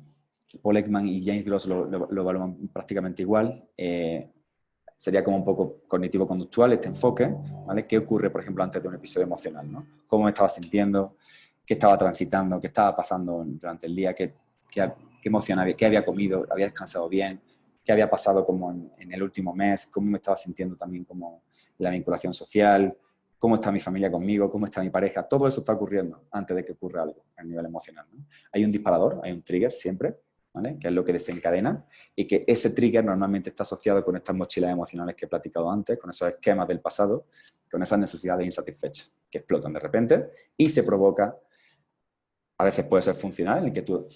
Paul Ekman y James Gross lo evalúan prácticamente igual. Sería como un poco cognitivo-conductual este enfoque, ¿vale? ¿Qué ocurre, por ejemplo, antes de un episodio emocional, ¿no? ¿Cómo me estaba sintiendo? ¿Qué estaba transitando? ¿Qué estaba pasando durante el día? ¿Qué emoción había? ¿Qué había comido? ¿Había descansado bien? ¿Qué había pasado como en el último mes? ¿Cómo me estaba sintiendo también como la vinculación social? cómo está mi familia conmigo, cómo está mi pareja, todo eso está ocurriendo antes de que ocurra algo a nivel emocional, ¿no? Hay un disparador, hay un trigger siempre, ¿vale? Que es lo que desencadena, y que ese trigger normalmente está asociado con estas mochilas emocionales que he platicado antes, con esos esquemas del pasado, con esas necesidades insatisfechas que explotan de repente y se provoca, a veces puede ser funcional, en el que tú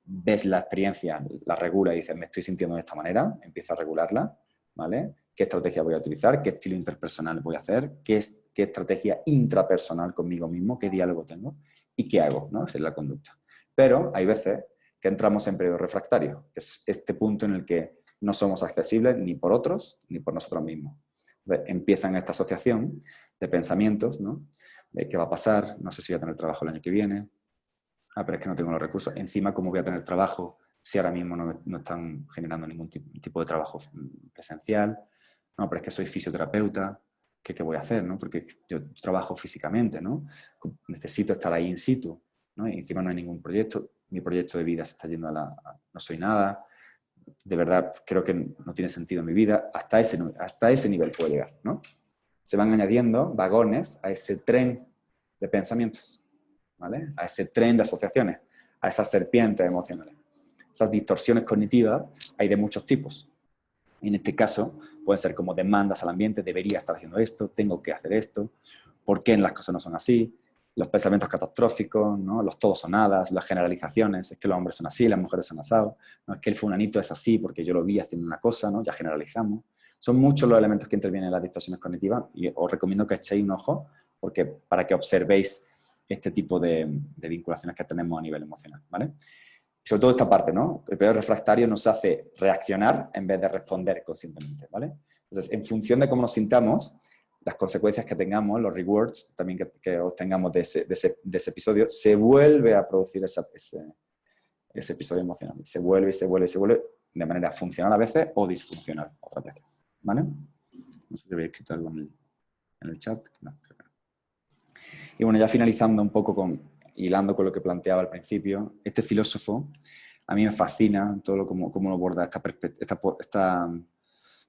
ves la experiencia, la regula y dices, me estoy sintiendo de esta manera, empieza a regularla, ¿vale? ¿Qué estrategia voy a utilizar? ¿Qué estilo interpersonal voy a hacer? ¿Qué estrategia intrapersonal conmigo mismo? ¿Qué diálogo tengo? ¿Y qué hago? ¿No? Esa es la conducta. Pero hay veces que entramos en periodo refractario, que es este punto en el que no somos accesibles ni por otros ni por nosotros mismos. Entonces, empiezan esta asociación de pensamientos, ¿no? De qué va a pasar, no sé si voy a tener trabajo el año que viene, pero es que no tengo los recursos. Encima, ¿cómo voy a tener trabajo si ahora mismo no están generando ningún tipo de trabajo presencial? No, pero es que soy fisioterapeuta, ¿qué voy a hacer? ¿No? Porque yo trabajo físicamente, ¿no? Necesito estar ahí in situ, ¿no? Y encima no hay ningún proyecto, mi proyecto de vida se está yendo no soy nada, de verdad creo que no tiene sentido en mi vida, hasta ese nivel puedo llegar, ¿no? Se van añadiendo vagones a ese tren de pensamientos, ¿vale? A ese tren de asociaciones, a esas serpientes emocionales. Esas distorsiones cognitivas hay de muchos tipos. En este caso, pueden ser como demandas al ambiente, debería estar haciendo esto, tengo que hacer esto, ¿por qué las cosas no son así? Los pensamientos catastróficos, ¿no? Los todos o nada, las generalizaciones, es que los hombres son así, las mujeres son asados, ¿no? Es que el fulanito es así porque yo lo vi haciendo una cosa, ¿no? Ya generalizamos. Son muchos los elementos que intervienen en las distorsiones cognitivas y os recomiendo que echéis un ojo porque, para que observéis este tipo de vinculaciones que tenemos a nivel emocional, ¿vale? Sobre todo esta parte, ¿no? El periodo refractario nos hace reaccionar en vez de responder conscientemente, ¿vale? Entonces, en función de cómo nos sintamos, las consecuencias que tengamos, los rewards también que obtengamos de ese episodio, se vuelve a producir ese episodio emocional. Se vuelve de manera funcional a veces o disfuncional otras veces, ¿vale? No sé si habéis escrito algo en el chat. No, creo que no. Y bueno, ya finalizando un poco hilando con lo que planteaba al principio, este filósofo a mí me fascina todo cómo lo aborda esta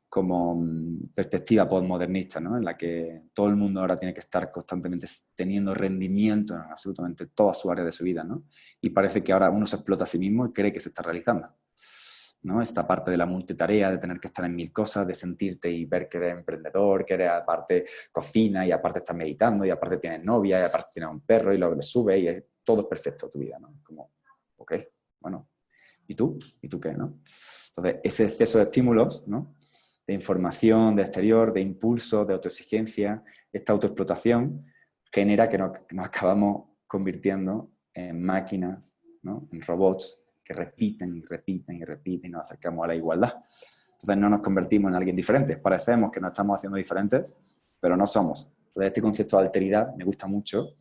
como perspectiva postmodernista, ¿no? En la que todo el mundo ahora tiene que estar constantemente teniendo rendimiento en absolutamente toda su área de su vida, ¿no? Y parece que ahora uno se explota a sí mismo y cree que se está realizando, ¿no? Esta parte de la multitarea, de tener que estar en mil cosas, de sentirte y ver que eres emprendedor, que eres aparte cocina y aparte estás meditando y aparte tienes novia y aparte tienes un perro y lo le sube y todo es perfecto tu vida, ¿no? Como, ok, bueno, ¿y tú? ¿Y tú qué, no? Entonces, ese exceso de estímulos, ¿no? De información, de exterior, de impulso, de autoexigencia, esta autoexplotación genera que nos acabamos convirtiendo en máquinas, ¿no? En robots que repiten y repiten y repiten y nos acercamos a la igualdad. Entonces no nos convertimos en alguien diferente. Parecemos que nos estamos haciendo diferentes, pero no somos. Entonces este concepto de alteridad me gusta mucho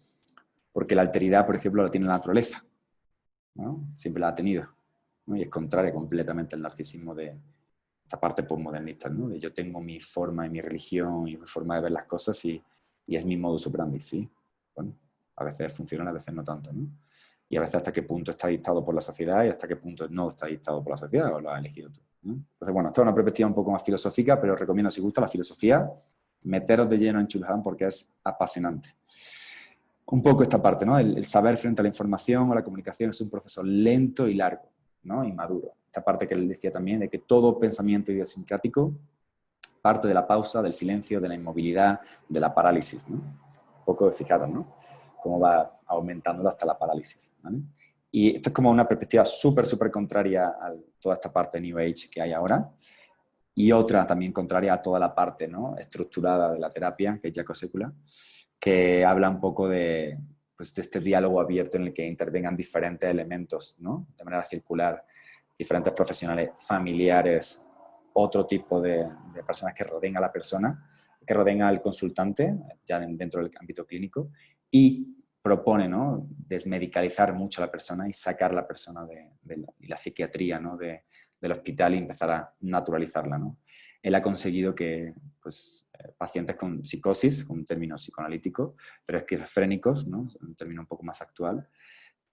porque la alteridad, por ejemplo, la tiene la naturaleza, ¿no? Siempre la ha tenido, ¿no? Y es contraria completamente al narcisismo de esta parte postmodernista, ¿no? De yo tengo mi forma y mi religión y mi forma de ver las cosas y es mi modus operandi, ¿sí? Bueno, a veces funciona, a veces no tanto, ¿no? Y a veces hasta qué punto está dictado por la sociedad y hasta qué punto no está dictado por la sociedad o lo has elegido tú, ¿no? Entonces, bueno, esto es una perspectiva un poco más filosófica, pero os recomiendo, si gusta la filosofía, meteros de lleno en Chulhan porque es apasionante. Un poco esta parte, ¿no? El saber frente a la información o la comunicación es un proceso lento y largo, ¿no? Y maduro. Esta parte que él decía también de que todo pensamiento idiosincrático parte de la pausa, del silencio, de la inmovilidad, de la parálisis, ¿no? Un poco, fijaros, ¿no? Cómo va aumentándolo hasta la parálisis, ¿vale? Y esto es como una perspectiva súper contraria a toda esta parte New Age que hay ahora y otra también contraria a toda la parte, ¿no? Estructurada de la terapia, que es Jaco Sekula, que habla un poco de este diálogo abierto en el que intervengan diferentes elementos, ¿no? De manera circular, diferentes profesionales, familiares, otro tipo de personas que rodeen a la persona, que rodeen al consultante, ya dentro del ámbito clínico, y propone, ¿no? Desmedicalizar mucho a la persona y sacar a la persona de la psiquiatría, ¿no? Del hospital y empezar a naturalizarla, ¿no? Él ha conseguido que pacientes con psicosis, un término psicoanalítico, pero esquizofrénicos, ¿no? Un término un poco más actual,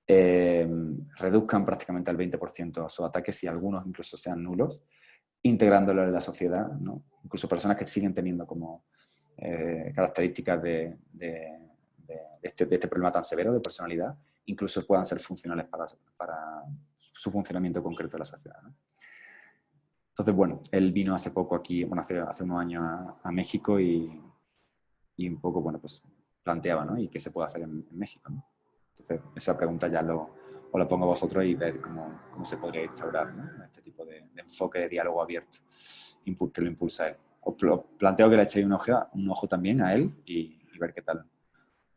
reduzcan prácticamente al 20% sus ataques y algunos incluso sean nulos, integrándolo en la sociedad, ¿no? Incluso personas que siguen teniendo como características de este problema tan severo de personalidad, incluso puedan ser funcionales para su funcionamiento concreto de la sociedad, ¿no? Entonces, bueno, él vino hace poco aquí, bueno, hace unos años a México y un poco, bueno, pues planteaba, ¿no? ¿Y qué se puede hacer en México, ¿no? Entonces, esa pregunta ya os la pongo a vosotros y ver cómo se podría instaurar, ¿no? Este tipo de enfoque de diálogo abierto que lo impulsa él. Os planteo que le echéis un ojo también a él y ver qué tal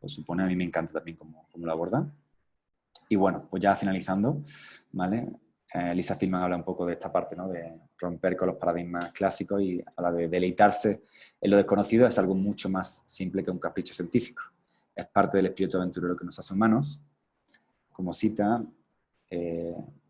os supone. A mí me encanta también cómo lo aborda. Y bueno, pues ya finalizando, ¿vale? Lisa Feldman habla un poco de esta parte, ¿no? De romper con los paradigmas clásicos y habla de deleitarse en lo desconocido. Es algo mucho más simple que un capricho científico. Es parte del espíritu aventurero que nos hace humanos. Como cita,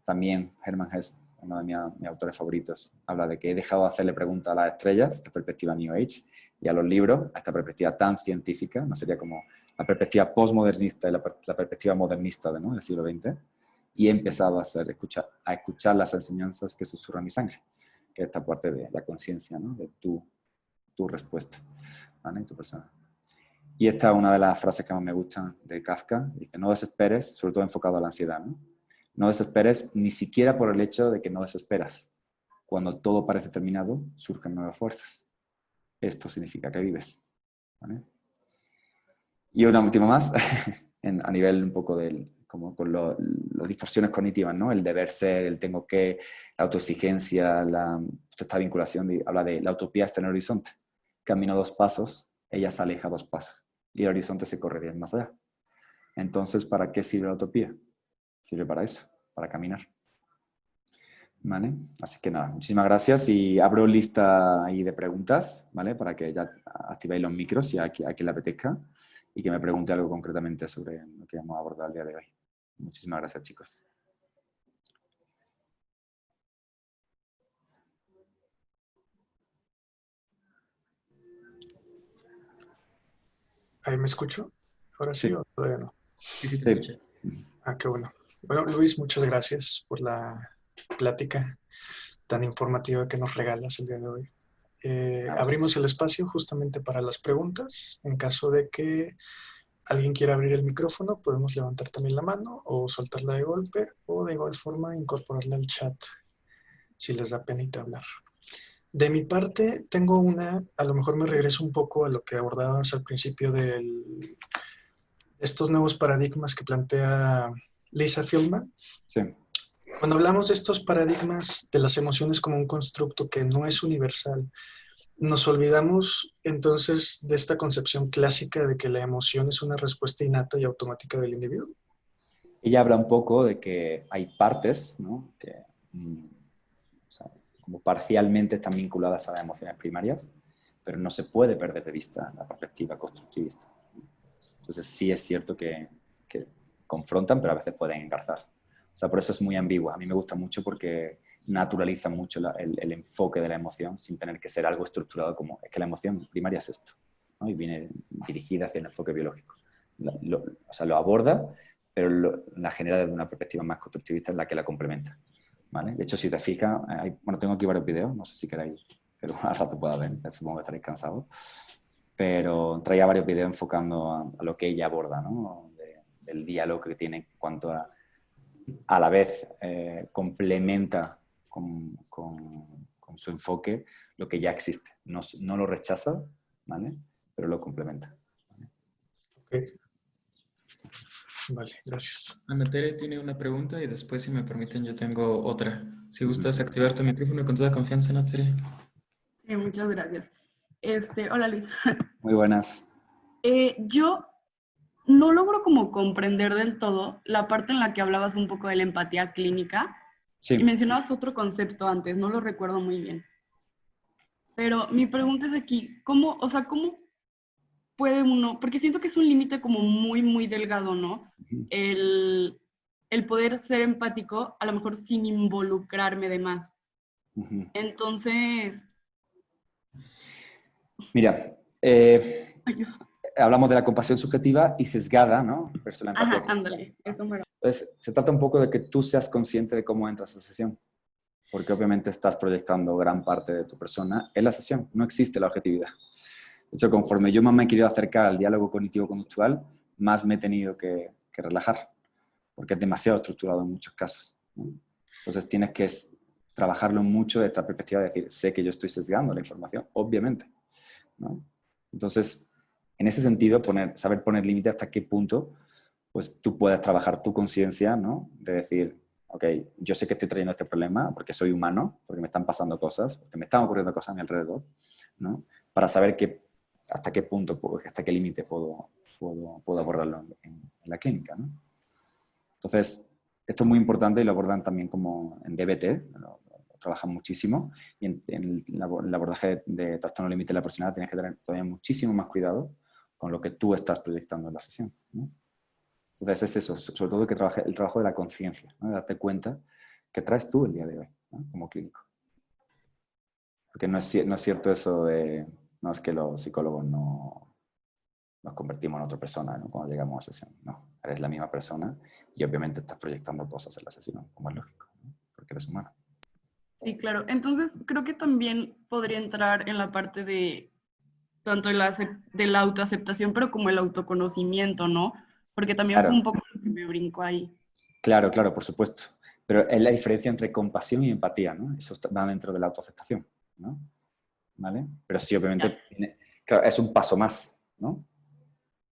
también Hermann Hesse, uno de mis autores favoritos, habla de que he dejado de hacerle preguntas a las estrellas, esta perspectiva New Age, y a los libros, a esta perspectiva tan científica, no sería como la perspectiva postmodernista y la perspectiva modernista, ¿no?, del siglo XX, y he empezado a escuchar las enseñanzas que susurran mi sangre, que es esta parte de la conciencia, ¿no?, de tu respuesta, ¿vale?, tu persona. Y esta es una de las frases que más me gustan de Kafka. Dice, no desesperes, sobre todo enfocado a la ansiedad, ¿no? No desesperes ni siquiera por el hecho de que no desesperas. Cuando todo parece terminado, surgen nuevas fuerzas. Esto significa que vives, ¿vale? Y una última más, a nivel un poco como con las distorsiones cognitivas, ¿no? El deber ser, el tengo que, la autoexigencia, esta vinculación, habla de la utopía está en el horizonte. Camino 2 pasos, ella se aleja 2 pasos. Y el horizonte se corre 10 más allá. Entonces, ¿para qué sirve la utopía? Sirve para eso, para caminar. ¿Vale? Así que nada, muchísimas gracias y abro lista ahí de preguntas, ¿vale? Para que ya activéis los micros si a quien le apetezca y que me pregunte algo concretamente sobre lo que vamos a abordar el día de hoy. Muchísimas gracias, chicos. ¿Ahí me escucho? ¿Ahora sí, o todavía no? Sí. Ah, qué bueno. Bueno, Luis, muchas gracias por la plática tan informativa que nos regalas el día de hoy. Abrimos el espacio justamente para las preguntas. En caso de que alguien quiera abrir el micrófono, podemos levantar también la mano o soltarla de golpe o de igual forma incorporarla al chat si les da penita hablar. De mi parte, tengo a lo mejor me regreso un poco a lo que abordabas al principio de estos nuevos paradigmas que plantea Lisa Feldman. Sí. Cuando hablamos de estos paradigmas de las emociones como un constructo que no es universal, nos olvidamos entonces de esta concepción clásica de que la emoción es una respuesta innata y automática del individuo. Ella habla un poco de que hay partes, ¿no?, que o sea, como parcialmente están vinculadas a las emociones primarias, pero no se puede perder de vista la perspectiva constructivista. Entonces sí es cierto que confrontan, pero a veces pueden engarzar. O sea, por eso es muy ambigua. A mí me gusta mucho porque naturaliza mucho el enfoque de la emoción sin tener que ser algo estructurado como es que la emoción primaria es esto, ¿no? Y viene dirigida hacia el enfoque biológico. O sea, lo aborda, pero la genera desde una perspectiva más constructivista en la que la complementa, ¿vale? De hecho, si te fijas, bueno, tengo aquí varios videos, no sé si queréis, pero al rato pueda ver, supongo que estaréis cansados, pero traía varios videos enfocando a lo que ella aborda, ¿no? Del diálogo que tiene en cuanto a la vez complementa con su enfoque lo que ya existe. No lo rechaza, ¿vale?, pero lo complementa. Ok. Vale, gracias. Ana Tere tiene una pregunta y después, si me permiten, yo tengo otra. Si gustas activar tu micrófono con toda confianza, Ana Tere. Sí, muchas gracias. Hola, Luis. Muy buenas. Yo no logro como comprender del todo la parte en la que hablabas un poco de la empatía clínica Sí. y mencionabas otro concepto antes, no lo recuerdo muy bien. Pero mi pregunta es aquí, ¿cómo puede uno, porque siento que es un límite como muy, muy delgado, ¿no? El poder ser empático, a lo mejor sin involucrarme de más. Entonces... Mira, hablamos de la compasión subjetiva y sesgada, ¿no? Versus la empatía. Ajá, ándale, eso me lo... Entonces, se trata un poco de que tú seas consciente de cómo entras a esa sesión, porque obviamente estás proyectando gran parte de tu persona en la sesión, no existe la objetividad. hecho, conforme yo más me he querido acercar al diálogo cognitivo-conductual, más me he tenido que relajar, porque es demasiado estructurado en muchos casos, ¿no? Entonces tienes que trabajarlo mucho desde esta perspectiva de decir, sé que yo estoy sesgando la información, obviamente, ¿no? Entonces, en ese sentido, saber poner límite hasta qué punto pues tú puedes trabajar tu conciencia, ¿no? De decir, ok, yo sé que estoy trayendo este problema porque soy humano, porque me están pasando cosas, porque me están ocurriendo cosas a mi alrededor, ¿no? Para saber hasta qué punto, hasta qué límite puedo abordarlo en la clínica, ¿no? Entonces, esto es muy importante y lo abordan también como en DBT, lo trabajan muchísimo, y en el abordaje de trastorno límite de la personalidad tienes que tener todavía muchísimo más cuidado con lo que tú estás proyectando en la sesión, ¿no? Entonces es eso, sobre todo el trabajo de la conciencia, ¿no? De darte cuenta que traes tú el día de hoy, ¿no? Como clínico. Porque no es cierto eso de, no es que los psicólogos no nos convertimos en otra persona, ¿no? Cuando llegamos a sesión. No, eres la misma persona y obviamente estás proyectando cosas en la sesión, como es lógico, ¿no? Porque eres humano. Sí, claro. Entonces, creo que también podría entrar en la parte de tanto de la autoaceptación, pero como el autoconocimiento, ¿no? Porque también fue Claro, un poco lo que me brincó ahí. claro, por supuesto. Pero es la diferencia entre compasión y empatía, ¿no? Eso va dentro de la autoaceptación, ¿no? ¿Vale? Pero sí, obviamente, claro, es un paso más, ¿no?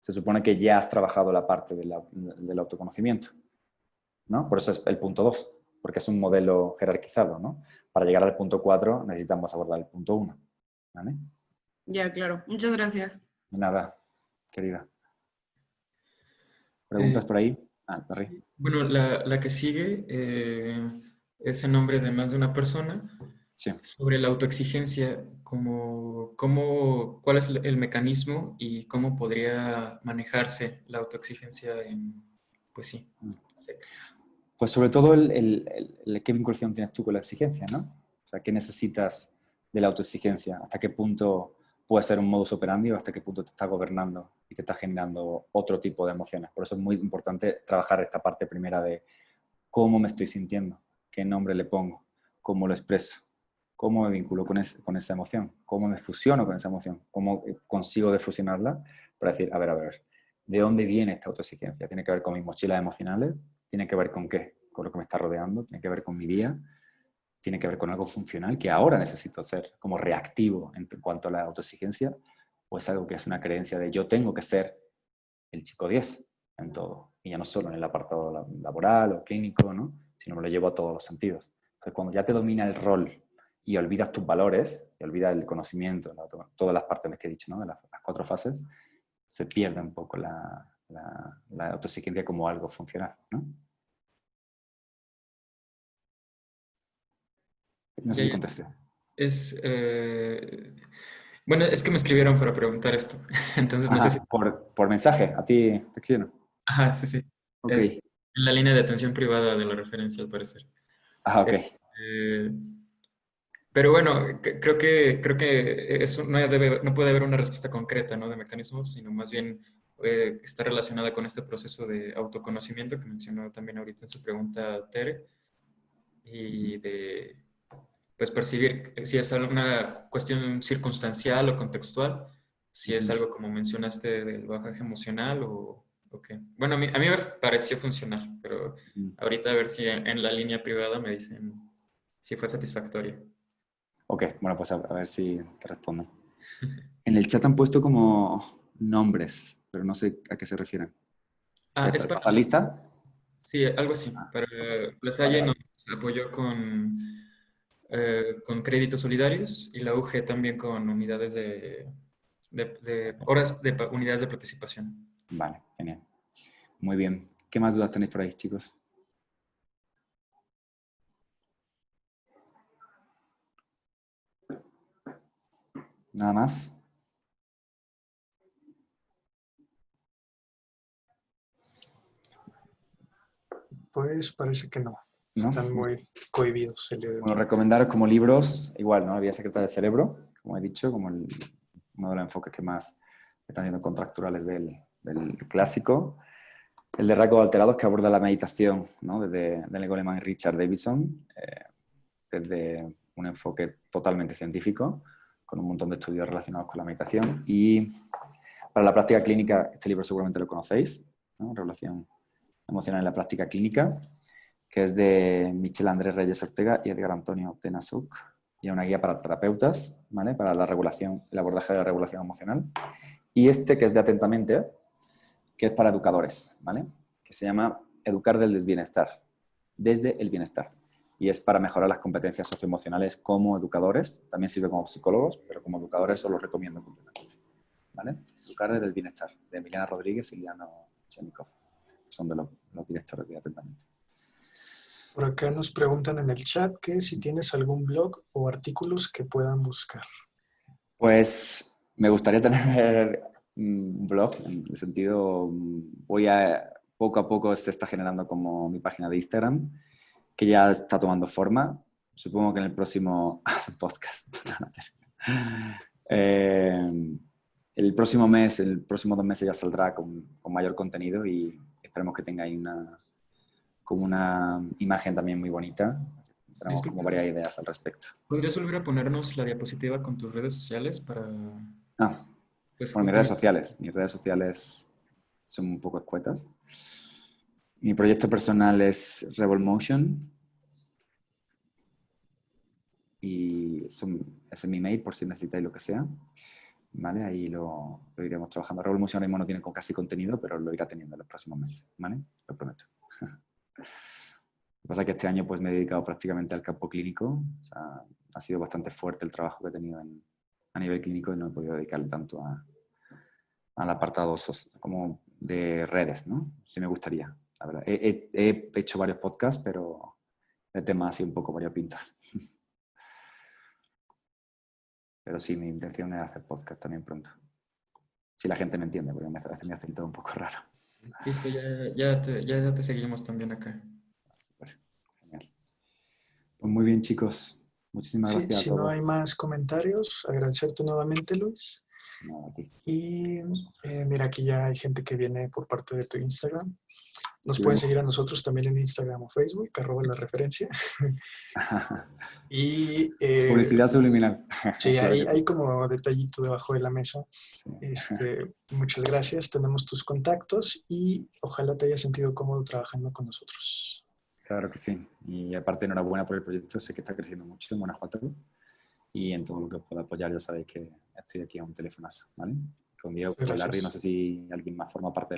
Se supone que ya has trabajado la parte del autoconocimiento, ¿no? Por eso es el punto 2, porque es un modelo jerarquizado, ¿no? Para llegar al punto 4 necesitamos abordar el punto 1, ¿vale? Ya, claro. Muchas gracias. De nada, querida. Eh, ¿Preguntas por ahí? Ah, Barry. bueno, la que sigue es en nombre de más de una persona Sí. sobre la autoexigencia, cuál es el mecanismo y cómo podría manejarse la autoexigencia en, pues sí, secas. Pues sobre todo qué vinculación tienes tú con la exigencia, ¿no? O sea, ¿qué necesitas de la autoexigencia? ¿Hasta qué punto puede ser un modus operandi o hasta qué punto te está gobernando y te está generando otro tipo de emociones? Por eso es muy importante trabajar esta parte primera de cómo me estoy sintiendo, qué nombre le pongo, cómo lo expreso, cómo me vinculo con esa emoción, cómo me fusiono con esa emoción, cómo consigo defusionarla para decir, a ver, ¿de dónde viene esta autoexigencia? ¿Tiene que ver con mis mochilas emocionales? ¿Tiene que ver con qué? Con lo que me está rodeando, tiene que ver con mi día, tiene que ver con algo funcional que ahora necesito ser como reactivo en cuanto a la autoexigencia, o es algo que es una creencia de yo tengo que ser el chico 10 en todo, y ya no solo en el apartado laboral o clínico, ¿no? Sino me lo llevo a todos los sentidos. Entonces, cuando ya te domina el rol y olvidas tus valores, y olvidas el conocimiento, todas las partes que he dicho, ¿no? De las 4 fases, se pierde un poco la autoexigencia como algo funcional, ¿no? No sé si contesté. Bueno, es que me escribieron para preguntar esto, entonces no sé si... Ajá, por mensaje, a ti te escribieron. Ajá, sí, sí. Ok. Es en la línea de atención privada de la referencia, al parecer. Ajá, ok. Eh, pero bueno, creo que eso no puede haber una respuesta concreta, ¿no? De mecanismos, sino más bien está relacionada con este proceso de autoconocimiento que mencionó también ahorita en su pregunta Tere, y de pues percibir si es alguna cuestión circunstancial o contextual, si es algo como mencionaste del bajaje emocional o qué. Bueno, a mí me pareció funcionar, pero ahorita a ver si en la línea privada me dicen si fue satisfactorio. Ok, bueno, pues a ver si te respondo. En el chat han puesto como nombres, pero no sé a qué se refieren. Ah, es para... ¿Pasar lista? Sí, algo así. Ah, Para La vale, Salle vale. nos apoyó con créditos solidarios y la UG también con unidades de horas de unidades de participación. Vale, genial. Muy bien. ¿Qué más dudas tenéis por ahí, chicos? ¿Nada más? Pues parece que no. ¿No? Están muy cohibidos el día de hoy. Bueno, recomendaros como libros, igual, ¿no? La vía secreta del cerebro, como he dicho, como uno de los enfoques que más están siendo contracturales del clásico. El de rasgos alterados, que aborda la meditación, ¿no? Desde Daniel Goleman y Richard Davidson, desde un enfoque totalmente científico, con un montón de estudios relacionados con la meditación. Y para la práctica clínica, este libro seguramente lo conocéis, ¿no? Regulación emocional en la práctica clínica, que es de Michel Andrés Reyes Ortega y Edgar Antonio Tenasuk, y es una guía para terapeutas, ¿vale? Para la regulación, el abordaje de la regulación emocional. Y este, que es de Atentamente, que es para educadores, ¿vale? Que se llama Educar desde el bienestar, desde el bienestar. Y es para mejorar las competencias socioemocionales como educadores. También sirve como psicólogos, pero como educadores os lo recomiendo completamente, ¿vale? Educar desde el bienestar, de Emiliana Rodríguez y Liano Chenikov. Son de los directores de Atentamente. Por acá nos preguntan en el chat que si tienes algún blog o artículos que puedan buscar. Pues me gustaría tener un blog, en el sentido, poco a poco se está generando como mi página de Instagram, que ya está tomando forma. Supongo que en el próximo podcast. El próximo mes, el próximo 2 meses ya saldrá con mayor contenido y esperemos que tenga ahí como una imagen también muy bonita. Tenemos como varias ideas al respecto. ¿Podrías volver a ponernos la diapositiva con tus redes sociales para... Pues, Bueno, mis redes sociales son un poco escuetas. Mi proyecto personal es Rebel Motion y ese es mi mail por si necesitáis lo que sea. ¿Vale? Ahí lo iremos trabajando. Rebel Motion ahora mismo no tiene casi contenido, pero lo irá teniendo en los próximos meses. ¿Vale? Lo prometo. Lo que pasa es que este año pues, me he dedicado prácticamente al campo clínico. O sea, ha sido bastante fuerte el trabajo que he tenido a nivel clínico y no he podido dedicarle tanto al apartado como de redes, ¿no? Sí me gustaría, la verdad. He hecho varios podcasts, pero de temas así un poco variopintos. Pero sí, mi intención es hacer podcast también pronto. Si la gente me entiende, porque a veces me hacen todo un poco raro. Listo, ya te seguimos también acá. Super, genial. Pues muy bien, chicos. Muchísimas Sí, gracias a si todos. no hay más comentarios, agradecerte nuevamente, Luis. No, a ti. Y mira, aquí ya hay gente que viene por parte de tu Instagram. Nos Sí, pueden vemos. seguir a nosotros también en Instagram o Facebook, @la referencia. Y Publicidad subliminal. sí, Claro que sí. hay como detallito debajo de la mesa. Sí. Muchas gracias, tenemos tus contactos y ojalá te hayas sentido cómodo trabajando con nosotros. Claro que sí. Y aparte, enhorabuena por el proyecto. Sé que está creciendo mucho en Guanajuato. Y en todo lo que pueda apoyar, ya sabéis que estoy aquí a un telefonazo, ¿vale? Con Diego, con Gracias. Larry, no sé si alguien más forma parte